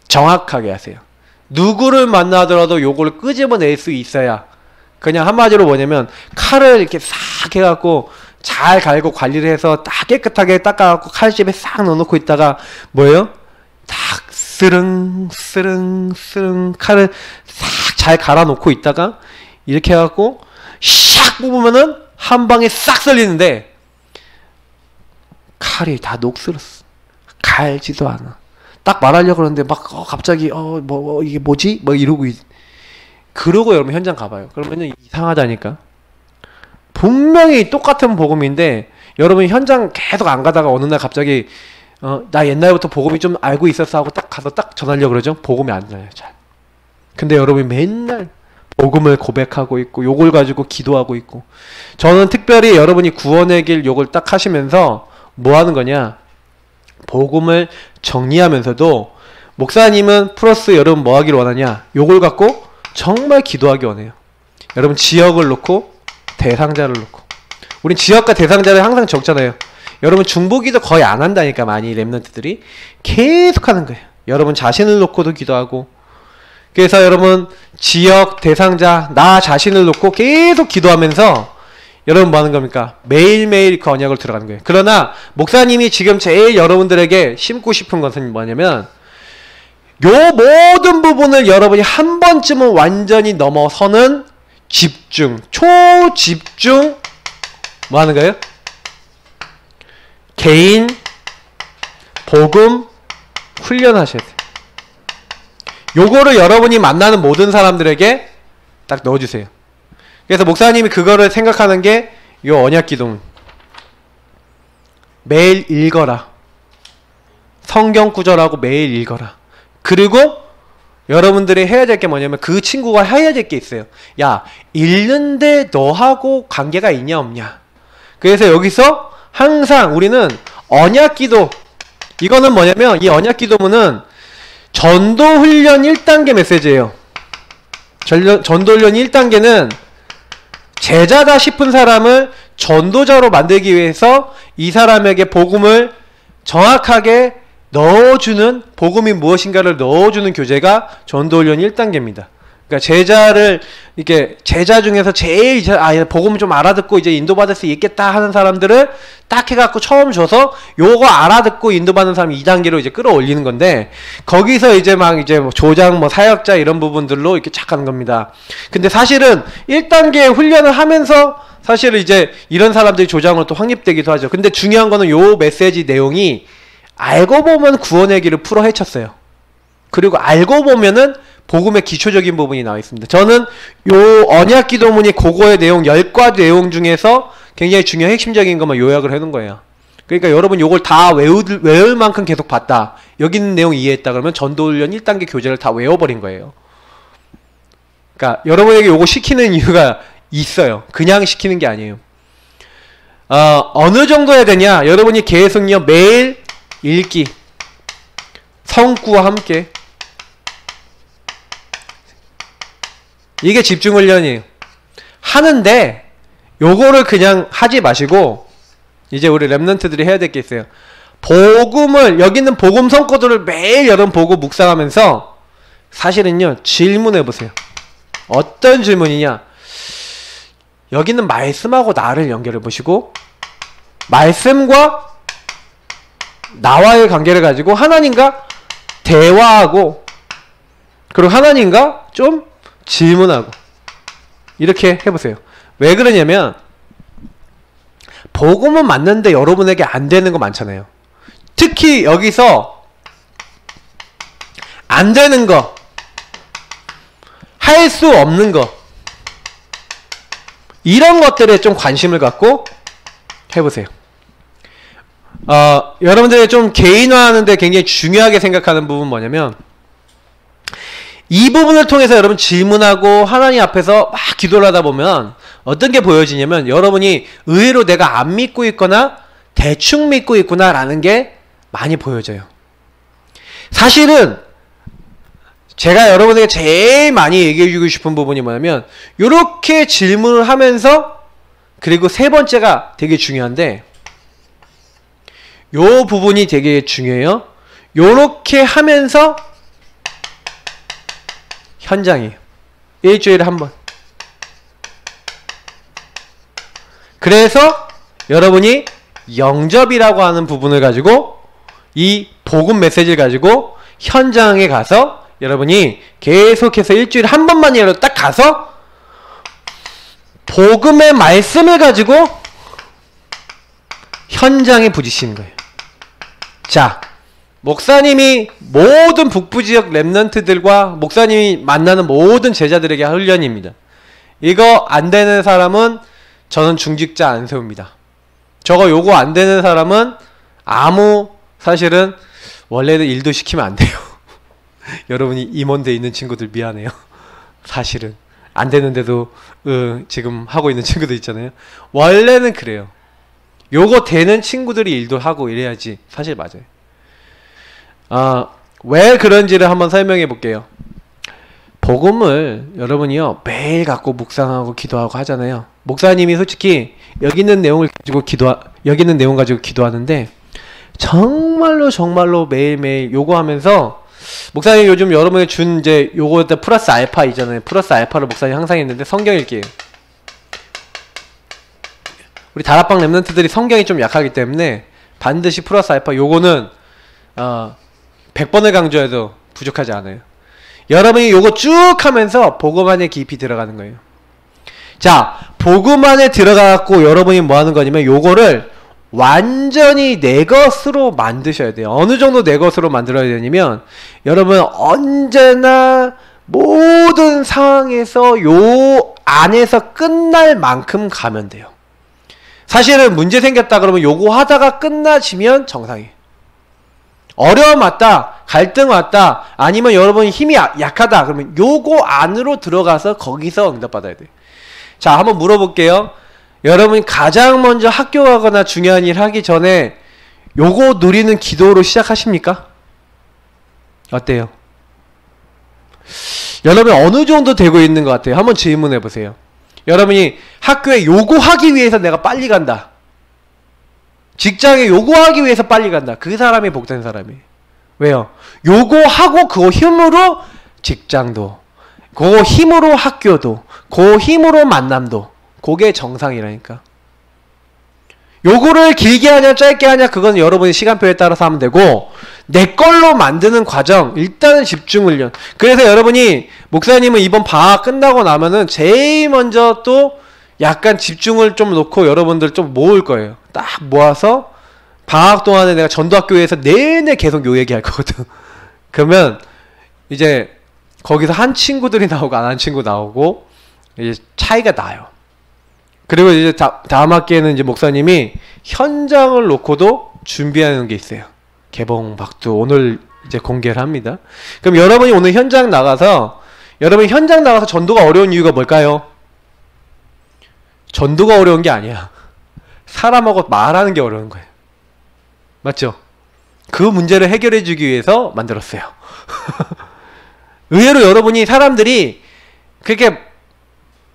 정확하게 하세요. 누구를 만나더라도 요걸 끄집어낼 수 있어야 그냥 한마디로 뭐냐면 칼을 이렇게 싹 해갖고 잘 갈고 관리를 해서 딱 깨끗하게 닦아갖고 칼집에 싹 넣어놓고 있다가 뭐예요? 딱 스릉 스릉 스릉 칼을 싹 잘 갈아놓고 있다가 이렇게 해갖고 샥 뽑으면은 한 방에 싹 썰리는데 칼이 다 녹슬었어. 갈지도 않아. 딱 말하려고 그러는데 막 갑자기 이게 뭐지? 뭐 이러고 그러고 여러분 현장 가봐요. 그러면 이상하다니까. 분명히 똑같은 복음인데 여러분 현장 계속 안 가다가 어느 날 갑자기 나 옛날부터 복음이 좀 알고 있었어 하고 딱 가서 딱 전하려고 그러죠. 복음이 안 나요, 잘. 근데 여러분이 맨날 복음을 고백하고 있고 요걸 가지고 기도하고 있고, 저는 특별히 여러분이 구원의 길 요걸 딱 하시면서 뭐 하는 거냐, 복음을 정리하면서도 목사님은 플러스 여러분 뭐 하길 원하냐, 요걸 갖고 정말 기도하기 원해요. 여러분 지역을 놓고 대상자를 놓고, 우린 지역과 대상자를 항상 적잖아요. 여러분 중보기도 거의 안 한다니까, 많이 랩런트들이 계속 하는 거예요. 여러분 자신을 놓고도 기도하고, 그래서 여러분 지역, 대상자, 나 자신을 놓고 계속 기도하면서 여러분 뭐 하는 겁니까? 매일매일 그 언약을 들어가는 거예요. 그러나 목사님이 지금 제일 여러분들에게 심고 싶은 것은 뭐냐면, 요 모든 부분을 여러분이 한 번쯤은 완전히 넘어서는 집중, 초집중 뭐 하는 거예요? 개인 복음 훈련하셔야 돼요. 요거를 여러분이 만나는 모든 사람들에게 딱 넣어주세요. 그래서 목사님이 그거를 생각하는 게 요 언약 기도문. 매일 읽어라. 성경 구절하고 매일 읽어라. 그리고 여러분들이 해야 될 게 뭐냐면, 그 친구가 해야 될 게 있어요. 야, 읽는데 너하고 관계가 있냐 없냐. 그래서 여기서 항상 우리는 언약 기도, 이거는 뭐냐면, 이 언약 기도문은 전도 훈련 1단계 메시지예요. 전도 훈련 1단계는 제자다 싶은 사람을 전도자로 만들기 위해서 이 사람에게 복음을 정확하게 넣어주는, 복음이 무엇인가를 넣어주는 교재가 전도훈련 1단계입니다. 그러니까 제자를, 이렇게 제자 중에서 제일 이제 복음을 좀 알아듣고 이제 인도받을 수 있겠다 하는 사람들을 딱 해갖고 처음 줘서 요거 알아듣고 인도받는 사람 2단계로 이제 끌어올리는 건데, 거기서 이제 막 이제 뭐 조장, 뭐 사역자 이런 부분들로 이렇게 착 하는 겁니다. 근데 사실은 1단계 훈련을 하면서 사실은 이제 이런 사람들이 조장으로 또 확립되기도 하죠. 근데 중요한 거는 요 메시지 내용이 알고 보면 구원의 길을 풀어 헤쳤어요. 그리고 알고 보면은 복음의 기초적인 부분이 나와 있습니다. 저는 요 언약 기도문이 그거의 내용 10가지 내용 중에서 굉장히 중요한 핵심적인 것만 요약을 해놓은 거예요. 그러니까 여러분 요걸 다 외울 만큼 계속 봤다, 여기 있는 내용 이해했다 그러면 전도훈련 1단계 교재를 다 외워버린 거예요. 그러니까 여러분에게 요거 시키는 이유가 있어요. 그냥 시키는 게 아니에요. 어느 정도 해야 되냐, 여러분이 계속요 매일 읽기, 성구와 함께, 이게 집중훈련이에요. 하는데 요거를 그냥 하지 마시고 이제 우리 랩런트들이 해야 될 게 있어요. 복음을, 여기 있는 복음 성과들을 매일 여러분 보고 묵상하면서 사실은요 질문해 보세요. 어떤 질문이냐, 여기 있는 말씀하고 나를 연결해 보시고, 말씀과 나와의 관계를 가지고 하나님과 대화하고, 그리고 하나님과 좀 질문하고, 이렇게 해보세요. 왜 그러냐면, 복음은 맞는데 여러분에게 안 되는 거 많잖아요. 특히 여기서 안 되는 거, 할 수 없는 거, 이런 것들에 좀 관심을 갖고 해보세요. 여러분들이 좀 개인화하는데 굉장히 중요하게 생각하는 부분은 뭐냐면, 이 부분을 통해서 여러분 질문하고 하나님 앞에서 막 기도를 하다 보면 어떤 게 보여지냐면, 여러분이 의외로 내가 안 믿고 있거나 대충 믿고 있구나 라는 게 많이 보여져요. 사실은 제가 여러분에게 제일 많이 얘기해주고 싶은 부분이 뭐냐면, 요렇게 질문을 하면서, 그리고 세 번째가 되게 중요한데, 요 부분이 되게 중요해요. 요렇게 하면서 현장이에요. 일주일에 한 번. 그래서 여러분이 영접이라고 하는 부분을 가지고, 이 복음 메시지를 가지고 현장에 가서 여러분이 계속해서 일주일에 한 번만이라도 딱 가서 복음의 말씀을 가지고 현장에 부딪히는 거예요. 자, 목사님이 모든 북부지역 랩런트들과 목사님이 만나는 모든 제자들에게 훈련입니다. 이거 안 되는 사람은 저는 중직자 안 세웁니다. 요거 안 되는 사람은 아무 사실은 원래는 일도 시키면 안 돼요. 여러분이 임원대에 있는 친구들 미안해요. 사실은 안 되는데도 지금 하고 있는 친구들 있잖아요. 원래는 그래요. 요거 되는 친구들이 일도 하고 이래야지 사실 맞아요. 왜 그런지를 한번 설명해 볼게요. 복음을 여러분이요 매일 갖고 묵상하고 기도하고 하잖아요. 목사님이 솔직히 여기 있는 내용을 가지고 여기 있는 내용 가지고 기도하는데 정말로 매일매일 요거 하면서 목사님 요즘 여러분이 준 이제 요거 플러스 알파 있잖아요. 플러스 알파를 목사님 항상 했는데 성경 읽기예요. 우리 다락방 랩런트들이 성경이 좀 약하기 때문에 반드시 플러스 알파 요거는 100번을 강조해도 부족하지 않아요. 여러분이 요거 쭉 하면서 복음 안에 깊이 들어가는 거예요. 자, 복음 안에 들어가갖고 여러분이 뭐 하는 거냐면 요거를 완전히 내 것으로 만드셔야 돼요. 어느 정도 내 것으로 만들어야 되냐면 여러분 언제나 모든 상황에서 요 안에서 끝날 만큼 가면 돼요. 사실은 문제 생겼다 그러면 요거 하다가 끝나지면 정상이에요. 어려움 왔다, 갈등 왔다, 아니면 여러분이 힘이 약하다 그러면 요거 안으로 들어가서 거기서 응답받아야 돼요. 자, 한번 물어볼게요. 여러분이 가장 먼저 학교 가거나 중요한 일 하기 전에 요거 누리는 기도로 시작하십니까? 어때요? 여러분 어느 정도 되고 있는 것 같아요? 한번 질문해 보세요. 여러분이 학교에 요거 하기 위해서 내가 빨리 간다. 직장에 요거 하기 위해서 빨리 간다. 그 사람이 복된 사람이에요. 왜요? 요거 하고 그 힘으로 직장도, 그 힘으로 학교도, 그 힘으로 만남도, 그게 정상이라니까. 요거를 길게 하냐 짧게 하냐 그건 여러분의 시간표에 따라서 하면 되고 내 걸로 만드는 과정 일단은 집중훈련. 그래서 여러분이 목사님은 이번 방학 끝나고 나면은 제일 먼저 또 약간 집중을 좀 놓고 여러분들 좀 모을 거예요. 딱 모아서 방학 동안에 내가 전도학교에서 내내 계속 요 얘기 할 거거든. 그러면 이제 거기서 한 친구들이 나오고 안 한 친구 나오고 이제 차이가 나요. 그리고 이제 다음 학기에는 이제 목사님이 현장을 놓고도 준비하는 게 있어요. 개봉 박두 오늘 이제 공개를 합니다. 그럼 여러분이 오늘 현장 나가서 전도가 어려운 이유가 뭘까요? 전도가 어려운 게 아니야. 사람하고 말하는 게 어려운 거예요. 맞죠? 그 문제를 해결해 주기 위해서 만들었어요. 의외로 여러분이 사람들이 그렇게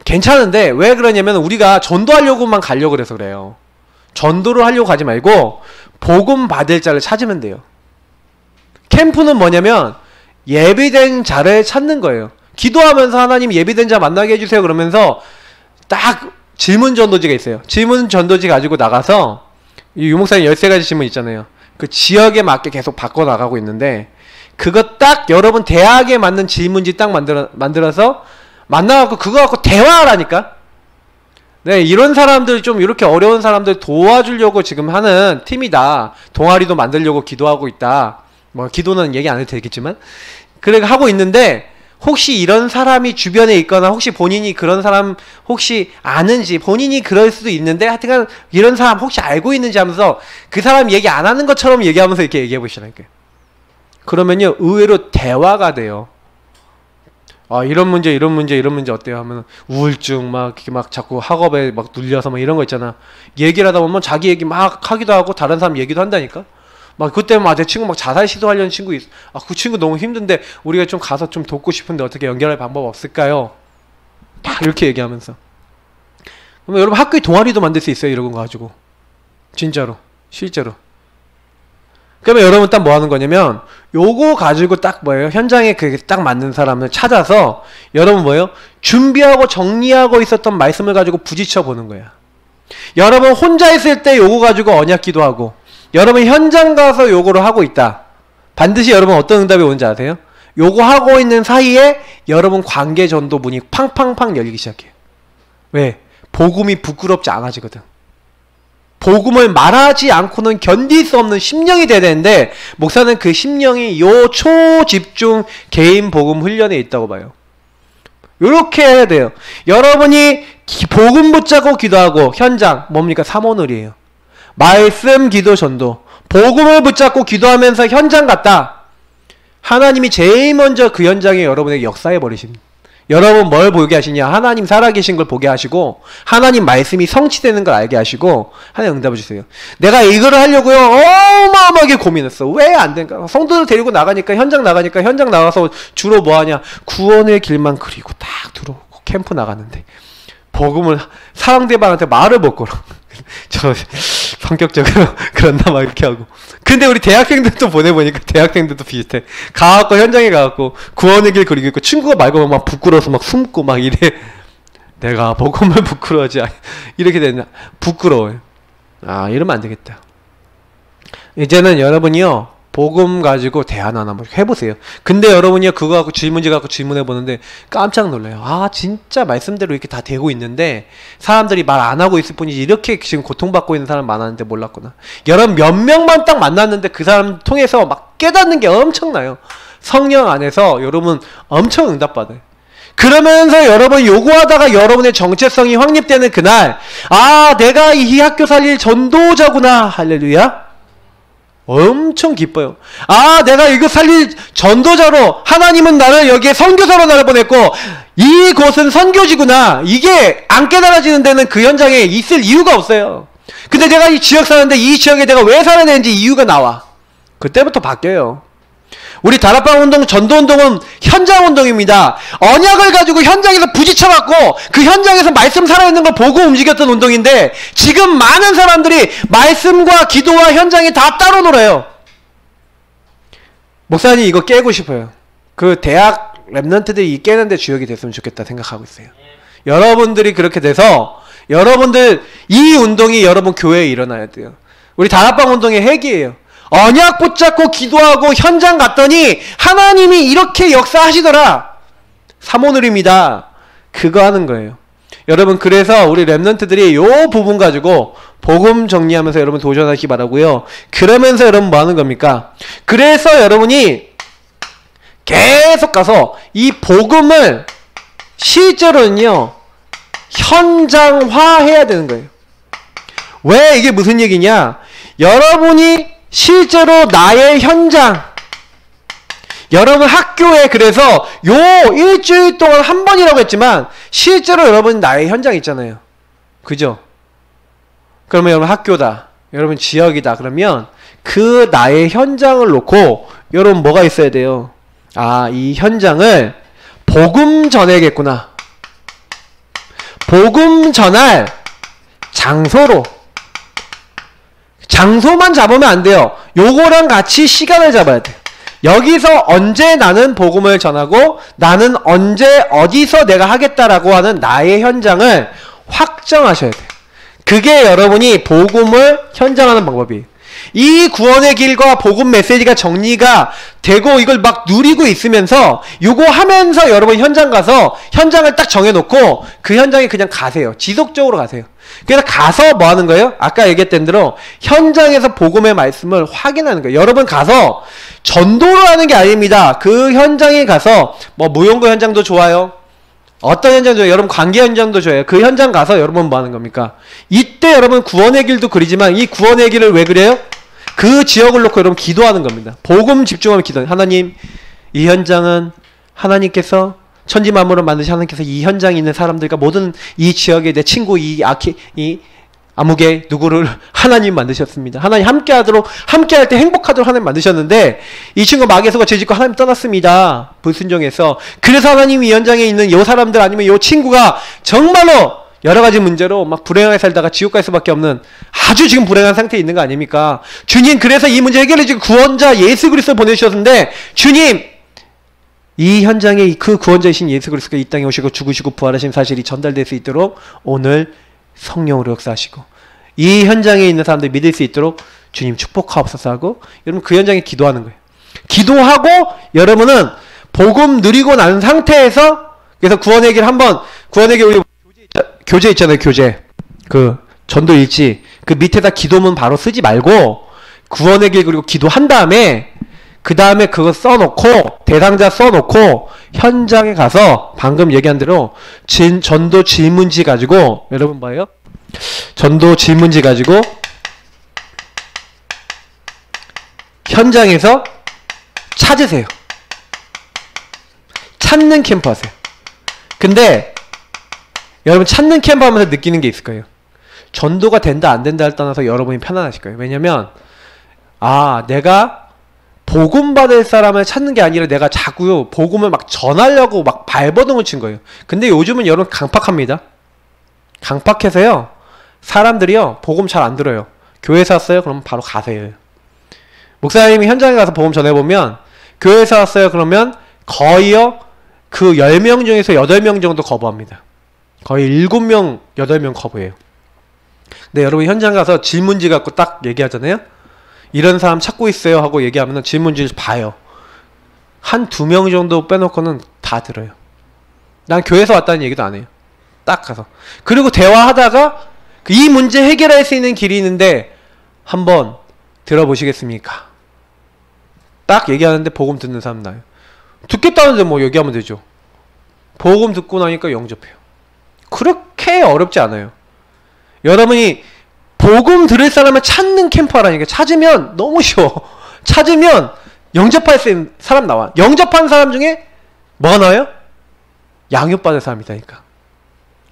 괜찮은데 왜 그러냐면 우리가 전도하려고만 가려고 그래서 그래요. 전도를 하려고 가지 말고 복음 받을 자를 찾으면 돼요. 캠프는 뭐냐면 예비된 자를 찾는 거예요. 기도하면서 하나님 예비된 자 만나게 해주세요 그러면서 딱 질문 전도지가 있어요. 질문 전도지 가지고 나가서 이 유목사님 13가지 질문 있잖아요. 그 지역에 맞게 계속 바꿔나가고 있는데 그거 딱 여러분 대학에 맞는 질문지 딱 만들어서 만나갖고 그거 갖고 대화하라니까. 네, 이런 사람들 좀 이렇게 어려운 사람들 도와주려고 지금 하는 팀이다. 동아리도 만들려고 기도하고 있다. 뭐 기도는 얘기 안 해도 되겠지만 그렇게 하고 있는데 혹시 이런 사람이 주변에 있거나 혹시 본인이 그런 사람 혹시 아는지 본인이 그럴 수도 있는데 하여튼 이런 사람 혹시 알고 있는지 하면서 그 사람 얘기 안 하는 것처럼 얘기하면서 이렇게 얘기해 보시라니까요. 그러면요 의외로 대화가 돼요. 이런 문제 어때요? 하면 우울증 막 이렇게 막 자꾸 학업에 막 눌려서 막 이런 거 있잖아. 얘기를 하다 보면 자기 얘기 막 하기도 하고 다른 사람 얘기도 한다니까. 막 그때 막 내 친구 막 자살 시도하려는 친구 있어. 그 친구 너무 힘든데 우리가 좀 가서 좀 돕고 싶은데 어떻게 연결할 방법 없을까요? 딱 이렇게 얘기하면서. 그러면 여러분 학교에 동아리도 만들 수 있어요. 이런 거 가지고. 진짜로. 실제로. 그러면 여러분 딱 뭐 하는 거냐면 요거 가지고 딱 뭐예요? 현장에 그게 딱 맞는 사람을 찾아서 여러분 뭐예요? 준비하고 정리하고 있었던 말씀을 가지고 부딪혀 보는 거야. 여러분 혼자 있을 때 요거 가지고 언약 기도하고 여러분 현장 가서 요거를 하고 있다. 반드시 여러분 어떤 응답이 오는지 아세요? 요거 하고 있는 사이에 여러분 관계 전도 문이 팡팡팡 열리기 시작해요. 왜? 복음이 부끄럽지 않아지거든. 복음을 말하지 않고는 견딜 수 없는 심령이 돼야 되는데 목사는 그 심령이 요 초집중 개인 복음 훈련에 있다고 봐요. 요렇게 해야 돼요. 여러분이 복음 붙잡고 기도하고 현장 뭡니까? 삼오늘이에요. 말씀, 기도, 전도. 복음을 붙잡고 기도하면서 현장 갔다. 하나님이 제일 먼저 그 현장에 여러분에게 역사해 버리십니다. 여러분 뭘 보게 하시냐? 하나님 살아계신 걸 보게 하시고 하나님 말씀이 성취되는 걸 알게 하시고 하나님 응답해 주세요. 내가 이거를 하려고요 어마어마하게 고민했어. 왜 안 된가? 성도들 데리고 나가니까 현장 나가서 주로 뭐 하냐? 구원의 길만 그리고 딱 들어오고 캠프 나갔는데 복음을 상대방한테 말을 못 걸어. 저 성격적으로 그런다 막 이렇게 하고. 근데 우리 대학생들도 보내보니까 대학생들도 비슷해. 가갖고 현장에 가갖고 구원의 길 그리고 있고 친구가 말 걸면 막 부끄러워서 막 숨고 막 이래. 내가 복음을 부끄러워하지. 이렇게 되나 부끄러워요. 아 이러면 안 되겠다. 이제는 여러분이요 복음 가지고 대안 하나 한번 해보세요. 근데 여러분이요 그거 갖고 질문지 갖고 질문해보는데 깜짝 놀라요. 아 진짜 말씀대로 이렇게 다 되고 있는데 사람들이 말 안 하고 있을 뿐이지 이렇게 지금 고통받고 있는 사람 많았는데 몰랐구나. 여러분 몇 명만 딱 만났는데 그 사람 통해서 막 깨닫는 게 엄청나요. 성령 안에서 여러분 엄청 응답받아요. 그러면서 여러분 요구하다가 여러분의 정체성이 확립되는 그날 아 내가 이 학교 살릴 전도자구나. 할렐루야. 엄청 기뻐요. 아 내가 이거 살릴 전도자로 하나님은 나를 여기에 선교사로 나를 보냈고 이곳은 선교지구나. 이게 안 깨달아지는 데는 그 현장에 있을 이유가 없어요. 근데 내가 이 지역 사는데 이 지역에 내가 왜 살아야 되는지 이유가 나와. 그때부터 바뀌어요. 우리 다락방 운동, 전도 운동은 현장 운동입니다. 언약을 가지고 현장에서 부딪혀갖고 그 현장에서 말씀 살아있는 걸 보고 움직였던 운동인데 지금 많은 사람들이 말씀과 기도와 현장이 다 따로 놀아요. 목사님 이거 깨고 싶어요. 그 대학 랩런트들이 깨는데 주역이 됐으면 좋겠다 생각하고 있어요. 여러분들이 그렇게 돼서 여러분들 이 운동이 여러분 교회에 일어나야 돼요. 우리 다락방 운동의 핵이에요. 언약 붙잡고 기도하고 현장 갔더니 하나님이 이렇게 역사하시더라. 사모누립니다. 그거 하는 거예요. 여러분 그래서 우리 랩런트들이 요 부분 가지고 복음 정리하면서 여러분 도전하시기 바라고요. 그러면서 여러분 뭐 하는 겁니까? 그래서 여러분이 계속 가서 이 복음을 실제로는요 현장화해야 되는 거예요. 왜 이게 무슨 얘기냐? 여러분이 실제로 나의 현장 여러분 학교에 그래서 요 일주일 동안 한 번이라고 했지만 실제로 여러분 나의 현장 있잖아요. 그죠? 그러면 여러분 학교다. 여러분 지역이다. 그러면 그 나의 현장을 놓고 여러분 뭐가 있어야 돼요? 아, 이 현장을 복음 전해야겠구나. 복음 전할 장소로 장소만 잡으면 안 돼요. 요거랑 같이 시간을 잡아야 돼요. 여기서 언제 나는 복음을 전하고 나는 언제 어디서 내가 하겠다라고 하는 나의 현장을 확정하셔야 돼요. 그게 여러분이 복음을 현장하는 방법이에요. 이 구원의 길과 복음 메시지가 정리가 되고 이걸 막 누리고 있으면서 요거 하면서 여러분 현장 가서 현장을 딱 정해놓고 그 현장에 그냥 가세요. 지속적으로 가세요. 그래서 가서 뭐 하는 거예요? 아까 얘기했던 대로 현장에서 복음의 말씀을 확인하는 거예요. 여러분 가서 전도를 하는 게 아닙니다. 그 현장에 가서 뭐 무용고 현장도 좋아요. 어떤 현장도 좋아요. 여러분 관계 현장도 좋아요. 그 현장 가서 여러분 뭐 하는 겁니까? 이때 여러분 구원의 길도 그리지만 이 구원의 길을 왜 그래요? 그 지역을 놓고 여러분 기도하는 겁니다. 복음 집중하면 기도해요. 하나님 이 현장은 하나님께서 천지만물을 만드신 하나님께서 이 현장에 있는 사람들과 모든 이 지역에 내 친구 이 아무개 누구를 하나님 만드셨습니다. 하나님 함께하도록 함께할 때 행복하도록 하나님 만드셨는데 이 친구 마귀에서가 죄짓고 하나님 떠났습니다. 불순종해서. 그래서 하나님이 이 현장에 있는 이 사람들 아니면 이 친구가 정말로 여러가지 문제로 막 불행하게 살다가 지옥 갈 수밖에 없는 아주 지금 불행한 상태에 있는 거 아닙니까? 주님 그래서 이 문제 해결해 주고 구원자 예수 그리스도를 보내주셨는데 주님 이 현장에 그 구원자이신 예수 그리스도가 이 땅에 오시고 죽으시고 부활하신 사실이 전달될 수 있도록 오늘 성령으로 역사하시고 이 현장에 있는 사람들이 믿을 수 있도록 주님 축복하옵소서 하고 여러분 그 현장에 기도하는 거예요. 기도하고 여러분은 복음 누리고 난 상태에서 그래서 구원의 길 한번 구원의 길 우리 교재 있잖아요. 교재 그 전도 일지 그 밑에다 기도문 바로 쓰지 말고 구원의 길 그리고 기도한 다음에 그 다음에 그거 써놓고 대상자 써놓고 현장에 가서 방금 얘기한 대로 전도 질문지 가지고 여러분 뭐예요? 전도 질문지 가지고 현장에서 찾으세요. 찾는 캠프 하세요. 근데 여러분 찾는 캠프 하면서 느끼는 게 있을 거예요. 전도가 된다 안 된다를 떠나서 여러분이 편안하실 거예요. 왜냐면 내가 복음 받을 사람을 찾는 게 아니라 내가 자꾸 복음을 막 전하려고 막 발버둥을 친 거예요. 근데 요즘은 여러분 강팍합니다. 강팍해서요 사람들이요 복음 잘 안 들어요. 교회에서 왔어요? 그러면 바로 가세요. 목사님이 현장에 가서 복음 전해보면 교회에서 왔어요? 그러면 거의요 그 10명 중에서 8명 정도 거부합니다. 거의 7명, 8명 거부해요. 근데 여러분 현장 가서 질문지 갖고 딱 얘기하잖아요? 이런 사람 찾고 있어요 하고 얘기하면 질문지를 봐요. 한 2명 정도 빼놓고는 다 들어요. 난 교회에서 왔다는 얘기도 안 해요. 딱 가서. 그리고 대화하다가 이 문제 해결할 수 있는 길이 있는데 한번 들어보시겠습니까? 딱 얘기하는데 복음 듣는 사람 나요. 듣겠다는데 뭐 얘기하면 되죠. 복음 듣고 나니까 영접해요. 그렇게 어렵지 않아요. 여러분이 복음 들을 사람을 찾는 캠프 하라니까. 찾으면 너무 쉬워. 찾으면 영접할 수 있는 사람 나와. 영접한 사람 중에 뭐가 나와요? 양육받을 사람이 있다니까.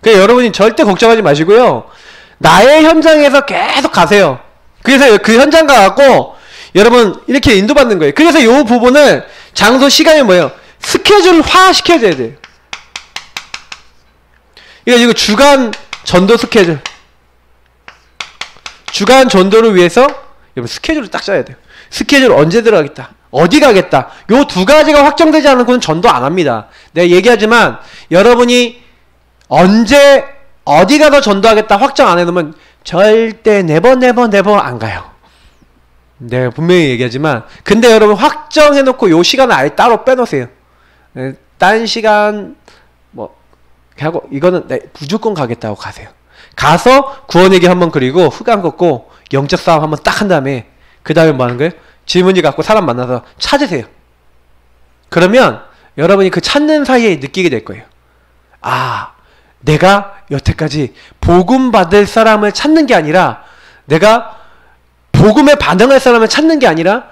그러니까 여러분이 절대 걱정하지 마시고요. 나의 현장에서 계속 가세요. 그래서 그 현장 가갖고 여러분 이렇게 인도받는 거예요. 그래서 이 부분을 장소 시간이 뭐예요? 스케줄화 시켜줘야 돼요. 이거 주간 전도 스케줄. 주간 전도를 위해서 여러분 스케줄을 딱 짜야 돼요. 스케줄 언제 들어가겠다. 어디 가겠다. 요 두 가지가 확정되지 않고는 전도 안 합니다. 내가 얘기하지만 여러분이 언제 어디 가서 전도하겠다 확정 안 해놓으면 절대 네버 안 가요. 내가 분명히 얘기하지만 근데 여러분 확정해놓고 요 시간을 아예 따로 빼놓으세요. 딴 시간 뭐 하고 이거는 무조건 가겠다고 가세요. 가서 구원얘기 한번 그리고 흑암 걷고 영적 싸움 한번 딱 한 다음에 그 다음에 뭐 하는 거예요? 질문지 갖고 사람 만나서 찾으세요. 그러면 여러분이 그 찾는 사이에 느끼게 될 거예요. 내가 여태까지 복음 받을 사람을 찾는 게 아니라 내가 복음에 반응할 사람을 찾는 게 아니라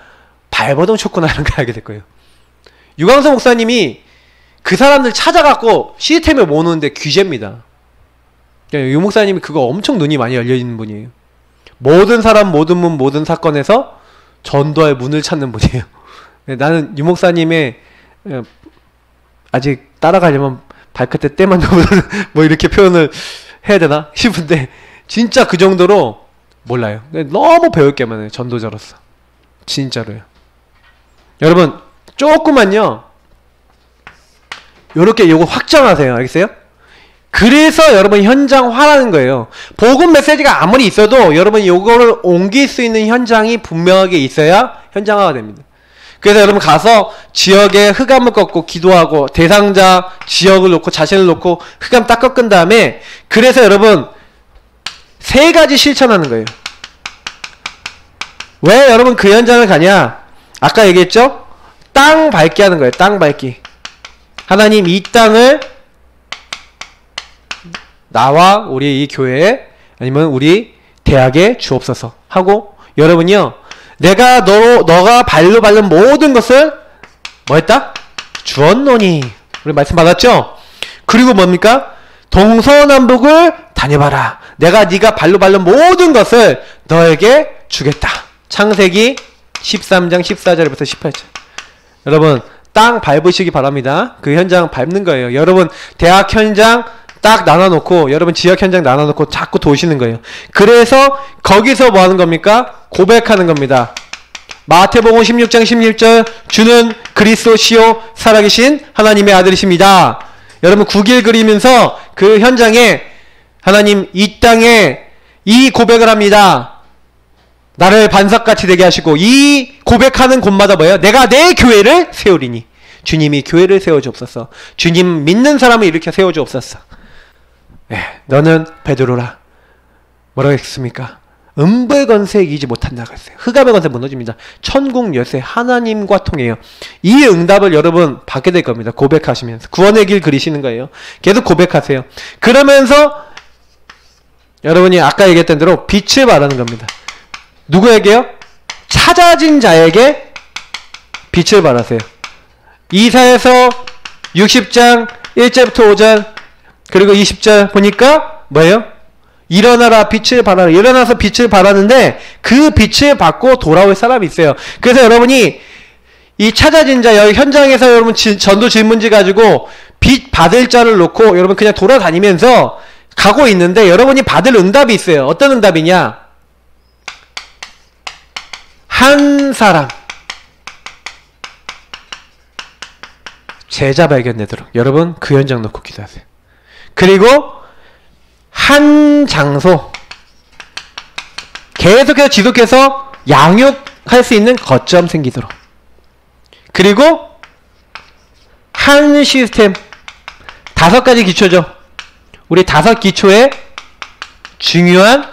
발버둥 쳤구나 이런 걸 알게 될 거예요. 유광석 목사님이 그 사람들 찾아갖고 시스템을 모으는데 귀재입니다. 유 목사님이 그거 엄청 눈이 많이 열려있는 분이에요. 모든 사람, 모든 문, 모든 사건에서 전도의 문을 찾는 분이에요. 나는 유 목사님의 아직 따라가려면 발끝에 때만 넣으면 뭐 이렇게 표현을 해야 되나 싶은데 진짜 그 정도로 몰라요. 너무 배울 게 많아요. 전도자로서. 진짜로요. 여러분 조금만요. 요렇게 요거 확정하세요. 알겠어요? 그래서 여러분 현장화라는 거예요. 복음 메시지가 아무리 있어도 여러분 요거를 옮길 수 있는 현장이 분명하게 있어야 현장화가 됩니다. 그래서 여러분 가서 지역에 흑암을 꺾고 기도하고 대상자 지역을 놓고 자신을 놓고 흑암 딱 꺾은 다음에 그래서 여러분 3가지 실천하는 거예요. 왜 여러분 그 현장을 가냐? 아까 얘기했죠? 땅 밟기 하는 거예요. 땅 밟기. 하나님 이 땅을 나와 우리 이 교회에 아니면 우리 대학에 주옵소서 하고 여러분이요. 내가 너가 발로 밟는 모든 것을 뭐 했다? 주었노니. 우리 말씀 받았죠? 그리고 뭡니까? 동서남북을 다녀봐라. 내가 네가 발로 밟는 모든 것을 너에게 주겠다. 창세기 13장 14절부터 18절. 여러분 땅 밟으시기 바랍니다. 그 현장 밟는 거예요. 여러분 대학 현장 딱 나눠놓고 여러분 지역 현장 나눠놓고 자꾸 도시는 거예요. 그래서 거기서 뭐 하는 겁니까? 고백하는 겁니다. 마태복음 16장 16절 주는 그리스도시요 살아계신 하나님의 아들이십니다. 여러분 국일 그리면서 그 현장에 하나님 이 땅에 이 고백을 합니다. 나를 반석같이 되게 하시고 이 고백하는 곳마다 뭐예요? 내가 내 교회를 세우리니 주님이 교회를 세워주옵소서. 주님 믿는 사람을 일으켜 세워주옵소서. 너는 베드로라. 뭐라고 했습니까? 음부의 권세 이기지 못한다 그랬어요. 흑암의 권세 무너집니다. 천국 열쇠 하나님과 통해요. 이 응답을 여러분 받게 될 겁니다. 고백하시면서 구원의 길 그리시는 거예요. 계속 고백하세요. 그러면서 여러분이 아까 얘기했던 대로 빛을 발하는 겁니다. 누구에게요? 찾아진 자에게 빛을 발하세요. 이사야서 60장 1절부터 5절 그리고 20절 보니까 뭐예요? 일어나라 빛을 발하라. 일어나서 빛을 발하는데 그 빛을 받고 돌아올 사람이 있어요. 그래서 여러분이 이 찾아진 자 여기 현장에서 여러분 전도 질문지 가지고 빛 받을 자를 놓고 여러분 그냥 돌아다니면서 가고 있는데 여러분이 받을 응답이 있어요. 어떤 응답이냐? 한 사람 제자 발견되도록 여러분 그 현장 놓고 기도하세요. 그리고 한 장소 계속해서 지속해서 양육할 수 있는 거점 생기도록 그리고 한 시스템 5가지 기초죠. 우리 5 기초에 중요한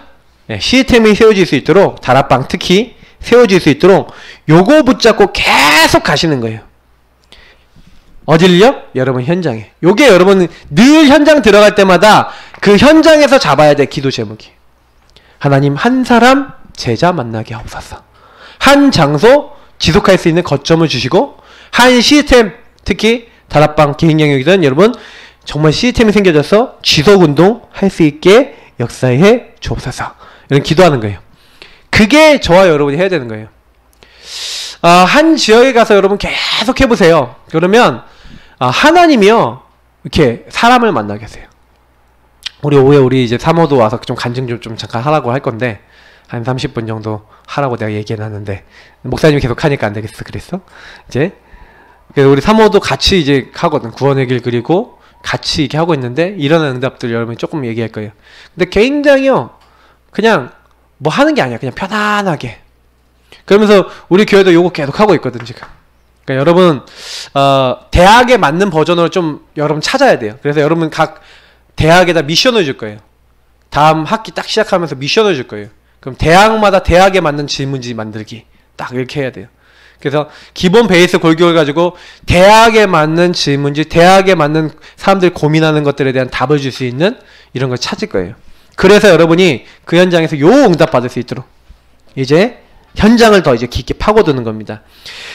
시스템이 세워질 수 있도록 다락방 특히 세워질 수 있도록 요거 붙잡고 계속 가시는 거예요. 어딜요? 여러분 현장에. 요게 여러분 늘 현장 들어갈 때마다 그 현장에서 잡아야 돼 기도 제목이. 하나님 한 사람 제자 만나게 하옵소서. 한 장소 지속할 수 있는 거점을 주시고 한 시스템 특히 다락방 개인 영역이든 여러분 정말 시스템이 생겨져서 지속운동 할 수 있게 역사해 주옵소서. 이런 기도하는 거예요. 그게 저와 여러분이 해야 되는 거예요. 한 지역에 가서 여러분 계속 해보세요. 그러면 하나님이요 이렇게 사람을 만나게 하세요. 우리 오후에 우리 이제 사모도 와서 좀 간증 좀 잠깐 하라고 할 건데 한 30분 정도 하라고 내가 얘기해놨는데 목사님이 계속 하니까 안 되겠어 그랬어. 이제 그래서 우리 사모도 같이 이제 하거든. 구원의 길 그리고 같이 이렇게 하고 있는데 일어나는 응답들 여러분이 조금 얘기할 거예요. 근데 굉장히요 그냥 뭐 하는 게 아니야. 그냥 편안하게. 그러면서 우리 교회도 요거 계속 하고 있거든 지금. 그러니까 여러분 대학에 맞는 버전으로 좀 여러분 찾아야 돼요. 그래서 여러분 각 대학에다 미션을 줄 거예요. 다음 학기 딱 시작하면서 미션을 줄 거예요. 그럼 대학마다 대학에 맞는 질문지 만들기 딱 이렇게 해야 돼요. 그래서 기본 베이스 골격을 가지고 대학에 맞는 질문지 대학에 맞는 사람들이 고민하는 것들에 대한 답을 줄 수 있는 이런 걸 찾을 거예요. 그래서 여러분이 그 현장에서 요 응답 받을 수 있도록 이제 현장을 더 이제 깊게 파고드는 겁니다.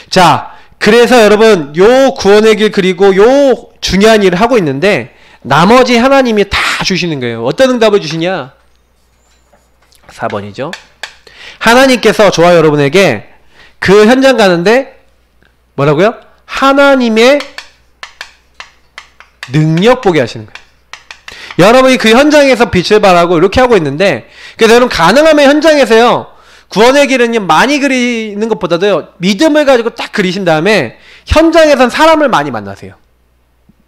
자, 그래서 여러분 요 구원의 길 그리고 요 중요한 일을 하고 있는데 나머지 하나님이 다 주시는 거예요. 어떤 응답을 주시냐? 4번이죠. 하나님께서 저와 여러분에게 그 현장 가는데 뭐라고요? 하나님의 능력 보게 하시는 거예요. 여러분이 그 현장에서 빛을 발하고 이렇게 하고 있는데 그래서 여러분 가능하면 현장에서요 구원의 길은 많이 그리는 것보다도 믿음을 가지고 딱 그리신 다음에 현장에선 사람을 많이 만나세요.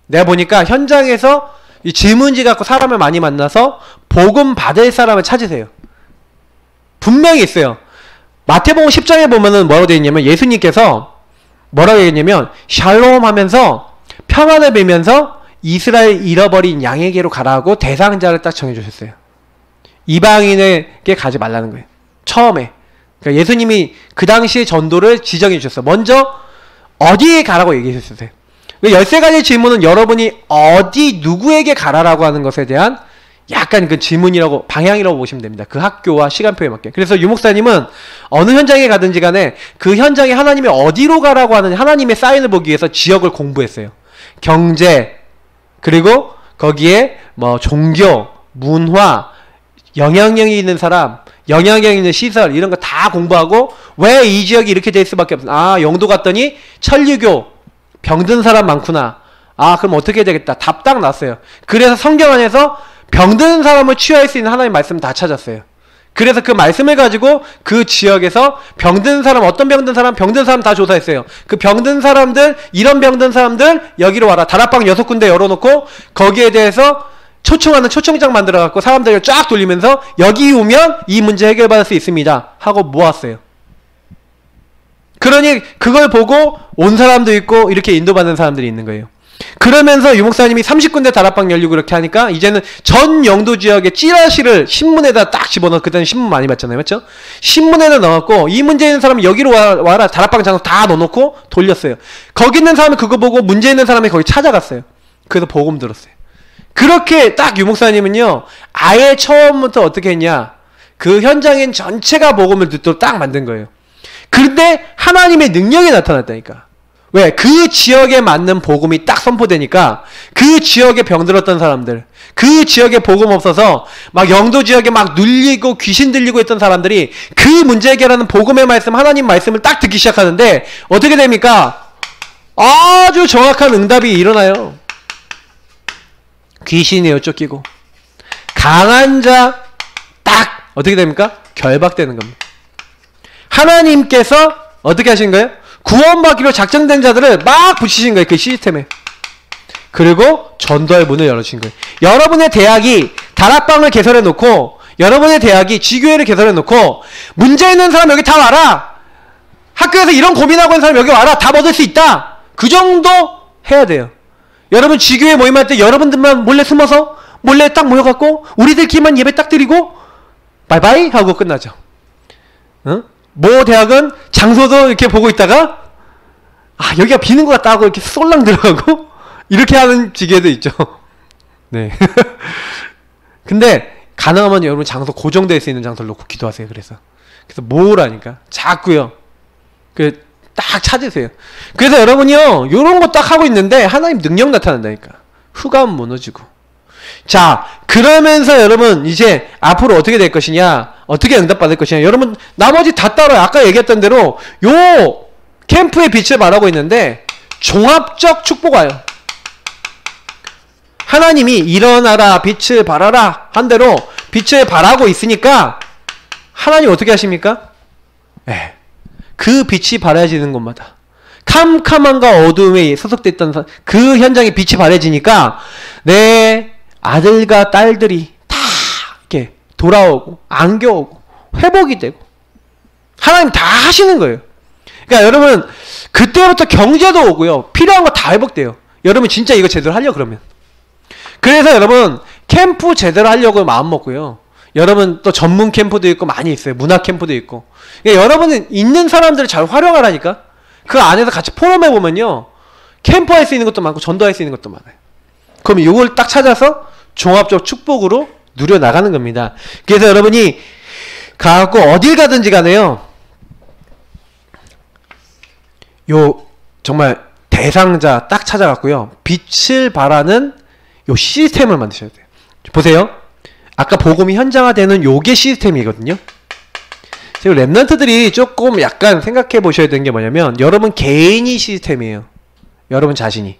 내가 보니까 현장에서 이 질문지 갖고 사람을 많이 만나서 복음 받을 사람을 찾으세요. 분명히 있어요. 마태복음 10장에 보면은 뭐라고 되어 있냐면 예수님께서 뭐라고 얘기했냐면 샬롬 하면서 평안을 빌면서 이스라엘 잃어버린 양에게로 가라고 대상자를 딱 정해주셨어요. 이방인에게 가지 말라는 거예요. 처음에. 그러니까 예수님이 그 당시에 전도를 지정해 주셨어요. 먼저 어디에 가라고 얘기해 주셨어요. 13가지 질문은 여러분이 어디 누구에게 가라라고 하는 것에 대한 약간 그 질문이라고 방향이라고 보시면 됩니다. 그 학교와 시간표에 맞게. 그래서 유목사님은 어느 현장에 가든지 간에 그 현장에 하나님이 어디로 가라고 하는 하나님의 사인을 보기 위해서 지역을 공부했어요. 경제 그리고 거기에 뭐 종교, 문화, 영향력이 있는 사람, 영향력 있는 시설 이런 거 다 공부하고 왜 이 지역이 이렇게 될 수밖에 없나. 아 영도 갔더니 천류교 병든 사람 많구나. 아 그럼 어떻게 해야 되겠다. 답 딱 났어요. 그래서 성경 안에서 병든 사람을 치유할 수 있는 하나님의 말씀 다 찾았어요. 그래서 그 말씀을 가지고 그 지역에서 병든 사람 어떤 병든 사람 다 조사했어요. 그 병든 사람들 이런 병든 사람들 여기로 와라. 다락방 6군데 열어놓고 거기에 대해서 초청하는 초청장 만들어갖고 사람들을 쫙 돌리면서 여기 오면 이 문제 해결받을 수 있습니다 하고 모았어요. 그러니 그걸 보고 온 사람도 있고 이렇게 인도받는 사람들이 있는 거예요. 그러면서 유목사님이 30군데 다락방 열리고 그렇게 하니까 이제는 전 영도 지역의 찌라시를 신문에다 딱 집어넣어. 그때는 신문 많이 봤잖아요. 맞죠? 신문에다 넣었고 이 문제 있는 사람이 여기로 와라. 다락방 장소 다 넣어놓고 돌렸어요. 거기 있는 사람이 그거 보고 문제 있는 사람이 거기 찾아갔어요. 그래서 복음 들었어요. 그렇게 딱 유목사님은요 아예 처음부터 어떻게 했냐 그 현장인 전체가 복음을 듣도록 딱 만든 거예요. 그런데 하나님의 능력이 나타났다니까. 왜? 그 지역에 맞는 복음이 딱 선포되니까 그 지역에 병들었던 사람들, 그 지역에 복음 없어서 막 영도 지역에 막 눌리고 귀신 들리고 있던 사람들이 그 문제 해결하는 복음의 말씀, 하나님 말씀을 딱 듣기 시작하는데 어떻게 됩니까? 아주 정확한 응답이 일어나요. 귀신이에요, 쫓기고. 강한 자 딱 어떻게 됩니까? 결박되는 겁니다. 하나님께서 어떻게 하신 거예요? 구원받기로 작정된 자들을 막 붙이신 거예요. 그 시스템에. 그리고 전도의 문을 열어주신 거예요. 여러분의 대학이 다락방을 개설해 놓고, 여러분의 대학이 지교회를 개설해 놓고, 문제 있는 사람 여기 다 와라. 학교에서 이런 고민하고 있는 사람 여기 와라. 답 얻을 수 있다. 그 정도 해야 돼요. 여러분 지교회 모임할 때 여러분들만 몰래 숨어서 몰래 딱 모여갖고 우리들끼리만 예배 딱 드리고 바이바이 하고 끝나죠. 응? 모 대학은 장소도 이렇게 보고 있다가 여기가 비는 것 같다 하고 이렇게 쏠랑 들어가고 이렇게 하는 지게도 있죠. 네. 근데 가능하면 여러분 장소 고정될 수 있는 장소를 놓고 기도하세요. 그래서 모으라니까 자꾸요. 딱 찾으세요. 그래서 여러분이요 요런 거 딱 하고 있는데 하나님 능력 나타난다니까. 흑암 무너지고. 자, 그러면서 여러분 이제 앞으로 어떻게 될 것이냐, 어떻게 응답받을 것이냐, 여러분 나머지 다 따라요. 아까 얘기했던 대로 요 캠프의 빛을 발하고 있는데 종합적 축복 와요. 하나님이 일어나라 빛을 발하라 한 대로 빛을 발하고 있으니까 하나님 어떻게 하십니까? 그 빛이 발해지는 곳마다 캄캄함과 어두움에 소속됐던 그 현장에 빛이 발해지니까 내 아들과 딸들이 다 이렇게 돌아오고 안겨오고 회복이 되고 하나님 다 하시는 거예요. 그러니까 여러분 그때부터 경제도 오고요. 필요한 거 다 회복돼요. 여러분 진짜 이거 제대로 하려고 그러면. 그래서 여러분 캠프 제대로 하려고 마음 먹고요. 여러분 또 전문 캠프도 있고 많이 있어요. 문화 캠프도 있고. 그러니까 여러분은 있는 사람들을 잘 활용하라니까. 그 안에서 같이 포럼해 보면요. 캠프 할 수 있는 것도 많고 전도할 수 있는 것도 많아요. 그럼 이걸 딱 찾아서 종합적 축복으로 누려나가는 겁니다. 그래서 여러분이 가고 어딜 가든지 간에요. 요 정말 대상자 딱 찾아갖고요. 빛을 발하는 요 시스템을 만드셔야 돼요. 보세요. 아까 복음이 현장화되는 요게 시스템이거든요. 지금 랩런트들이 조금 약간 생각해 보셔야 되는 게 뭐냐면 여러분 개인이 시스템이에요. 여러분 자신이.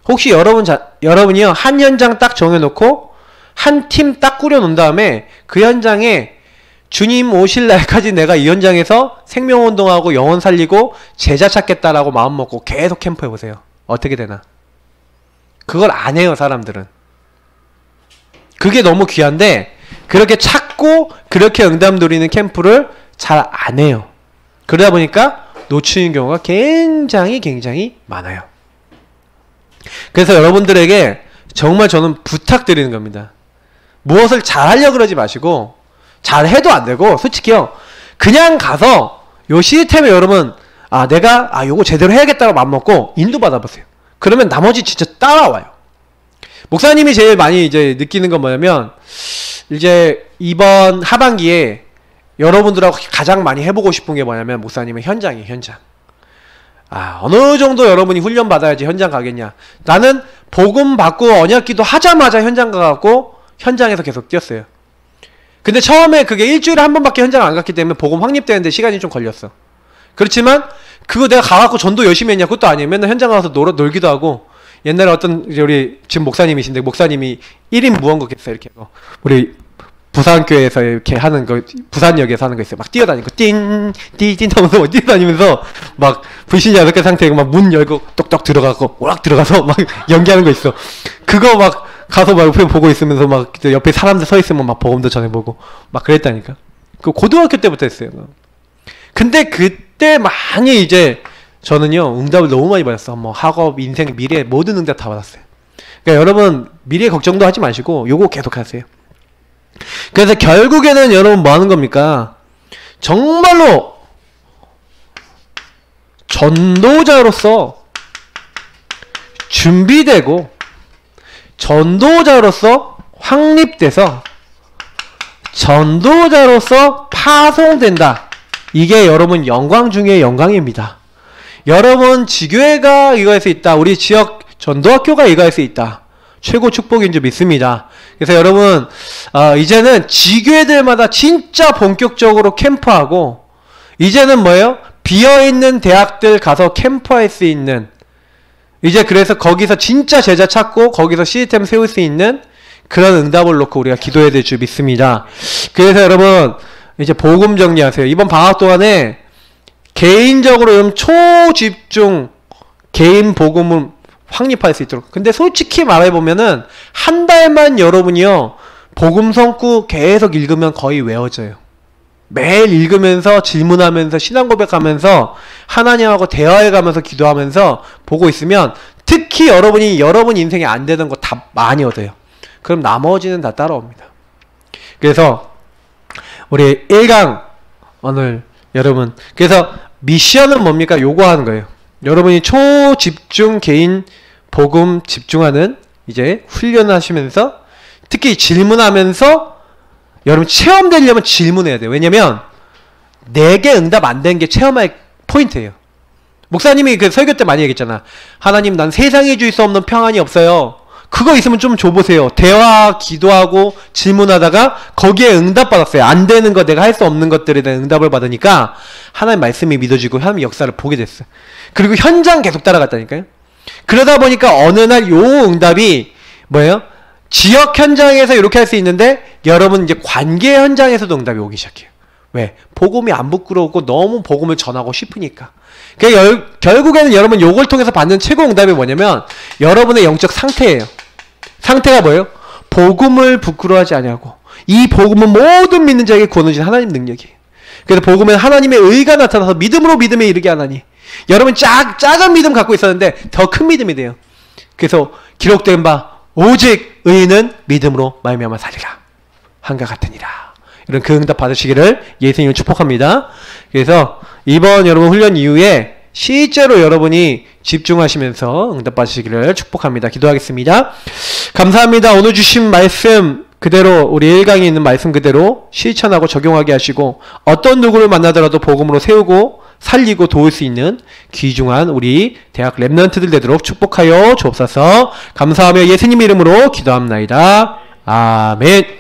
혹시 여러분이요 한 현장 딱 정해놓고 한 팀 딱 꾸려놓은 다음에 그 현장에 주님 오실 날까지 내가 이 현장에서 생명운동하고 영혼 살리고 제자 찾겠다라고 마음먹고 계속 캠프 해보세요. 어떻게 되나? 그걸 안 해요 사람들은. 그게 너무 귀한데 그렇게 찾고 그렇게 응답 누리는 캠프를 잘 안 해요. 그러다 보니까 놓치는 경우가 굉장히 많아요. 그래서 여러분들에게 정말 저는 부탁드리는 겁니다. 무엇을 잘하려고 그러지 마시고 잘해도 안 되고 솔직히요 그냥 가서 요 시스템에 여러분 내가 요거 제대로 해야겠다고 맘먹고 인도받아 보세요. 그러면 나머지 진짜 따라와요. 목사님이 제일 많이 이제 느끼는 건 뭐냐면 이제 이번 하반기에 여러분들하고 가장 많이 해보고 싶은 게 뭐냐면 목사님의 현장이에요. 현장. 어느 정도 여러분이 훈련 받아야지 현장 가겠냐. 나는 복음 받고 언약기도 하자마자 현장 가갖고 현장에서 계속 뛰었어요. 근데 처음에 그게 일주일에 한 번밖에 현장 안 갔기 때문에 복음 확립되는데 시간이 좀 걸렸어. 그렇지만 그거 내가 가갖고 전도 열심히 했냐? 그것도 아니에요. 맨날 현장 가서 놀기도 하고. 옛날에 어떤 우리 지금 목사님이신데 목사님이 1인 무언국 했어요. 이렇게 우리 부산교회에서 이렇게 하는 거, 부산역에서 하는 거 있어요. 막 뛰어다니고 띵 하면서 뛰어다니면서 막 불신이 6개 상태고 막 문 열고 똑똑 들어가고 오락 들어가서 막 연기하는 거 있어. 그거 막 가서 막 옆에 보고 있으면서 막 옆에 사람들 서 있으면 막 복음도 전해보고 막 그랬다니까. 그 고등학교 때부터 했어요. 근데 그때 많이 이제 저는요 응답을 너무 많이 받았어. 뭐 학업, 인생, 미래 모든 응답 다 받았어요. 그러니까 여러분 미래 걱정도 하지 마시고 요거 계속 하세요. 그래서 결국에는 여러분 뭐 하는 겁니까? 정말로 전도자로서 준비되고 전도자로서 확립돼서 전도자로서 파송된다. 이게 여러분 영광 중에 영광입니다. 여러분 지교회가 이거할 수 있다. 우리 지역 전도학교가 이거할 수 있다. 최고 축복인 줄 믿습니다. 그래서 여러분 이제는 지교회들마다 진짜 본격적으로 캠프하고 이제는 뭐예요? 비어있는 대학들 가서 캠프할 수 있는 이제 그래서 거기서 진짜 제자 찾고 거기서 시스템 세울 수 있는 그런 응답을 놓고 우리가 기도해야 될 줄 믿습니다. 그래서 여러분 이제 복음 정리하세요. 이번 방학 동안에 개인적으로 좀 초집중 개인 복음을 확립할 수 있도록. 근데 솔직히 말해보면은 한 달만 여러분이요 복음 성구 계속 읽으면 거의 외워져요. 매일 읽으면서 질문하면서 신앙 고백하면서 하나님하고 대화해가면서 기도하면서 보고 있으면 특히 여러분이 여러분 인생에 안 되는 거 다 많이 얻어요. 그럼 나머지는 다 따라옵니다. 그래서 우리 1강 오늘 여러분 그래서 미션은 뭡니까? 요거 하는 거예요. 여러분이 초집중 개인 복음 집중하는 이제 훈련하시면서 특히 질문하면서 여러분 체험되려면 질문해야 돼요. 왜냐면 내게 응답 안 된 게 체험할 포인트예요. 목사님이 그 설교 때 많이 얘기했잖아. 하나님 난 세상에 줄 수 없는 평안이 없어요. 그거 있으면 좀 줘보세요. 대화 기도하고 질문하다가 거기에 응답 받았어요. 안 되는 거 내가 할 수 없는 것들에 대한 응답을 받으니까 하나님 말씀이 믿어지고 하나님 역사를 보게 됐어요. 그리고 현장 계속 따라갔다니까요. 그러다 보니까 어느 날 요 응답이 뭐예요? 지역 현장에서 이렇게 할 수 있는데 여러분 이제 관계 현장에서도 응답이 오기 시작해요. 왜? 복음이 안 부끄러우고 너무 복음을 전하고 싶으니까. 그러니까 결국에는 여러분 요걸 통해서 받는 최고 응답이 뭐냐면 여러분의 영적 상태예요. 상태가 뭐예요? 복음을 부끄러워하지 아니하고 이 복음은 모든 믿는 자에게 구원을 주신 하나님 능력이에요. 그래서 복음은 하나님의 의가 나타나서 믿음으로 믿음에 이르게 하나니 여러분 작은 믿음 갖고 있었는데 더 큰 믿음이 돼요. 그래서 기록된 바 오직 의인은 믿음으로 말미암아 살리라 한가 같으니라. 이런 그 응답 받으시기를 예수님을 축복합니다. 그래서 이번 여러분 훈련 이후에 실제로 여러분이 집중하시면서 응답 받으시기를 축복합니다. 기도하겠습니다. 감사합니다. 오늘 주신 말씀 그대로 우리 1강에 있는 말씀 그대로 실천하고 적용하게 하시고 어떤 누구를 만나더라도 복음으로 세우고 살리고 도울 수 있는 귀중한 우리 대학 랩런트들 되도록 축복하여 주옵소서. 감사하며 예수님 이름으로 기도합나이다. 아멘.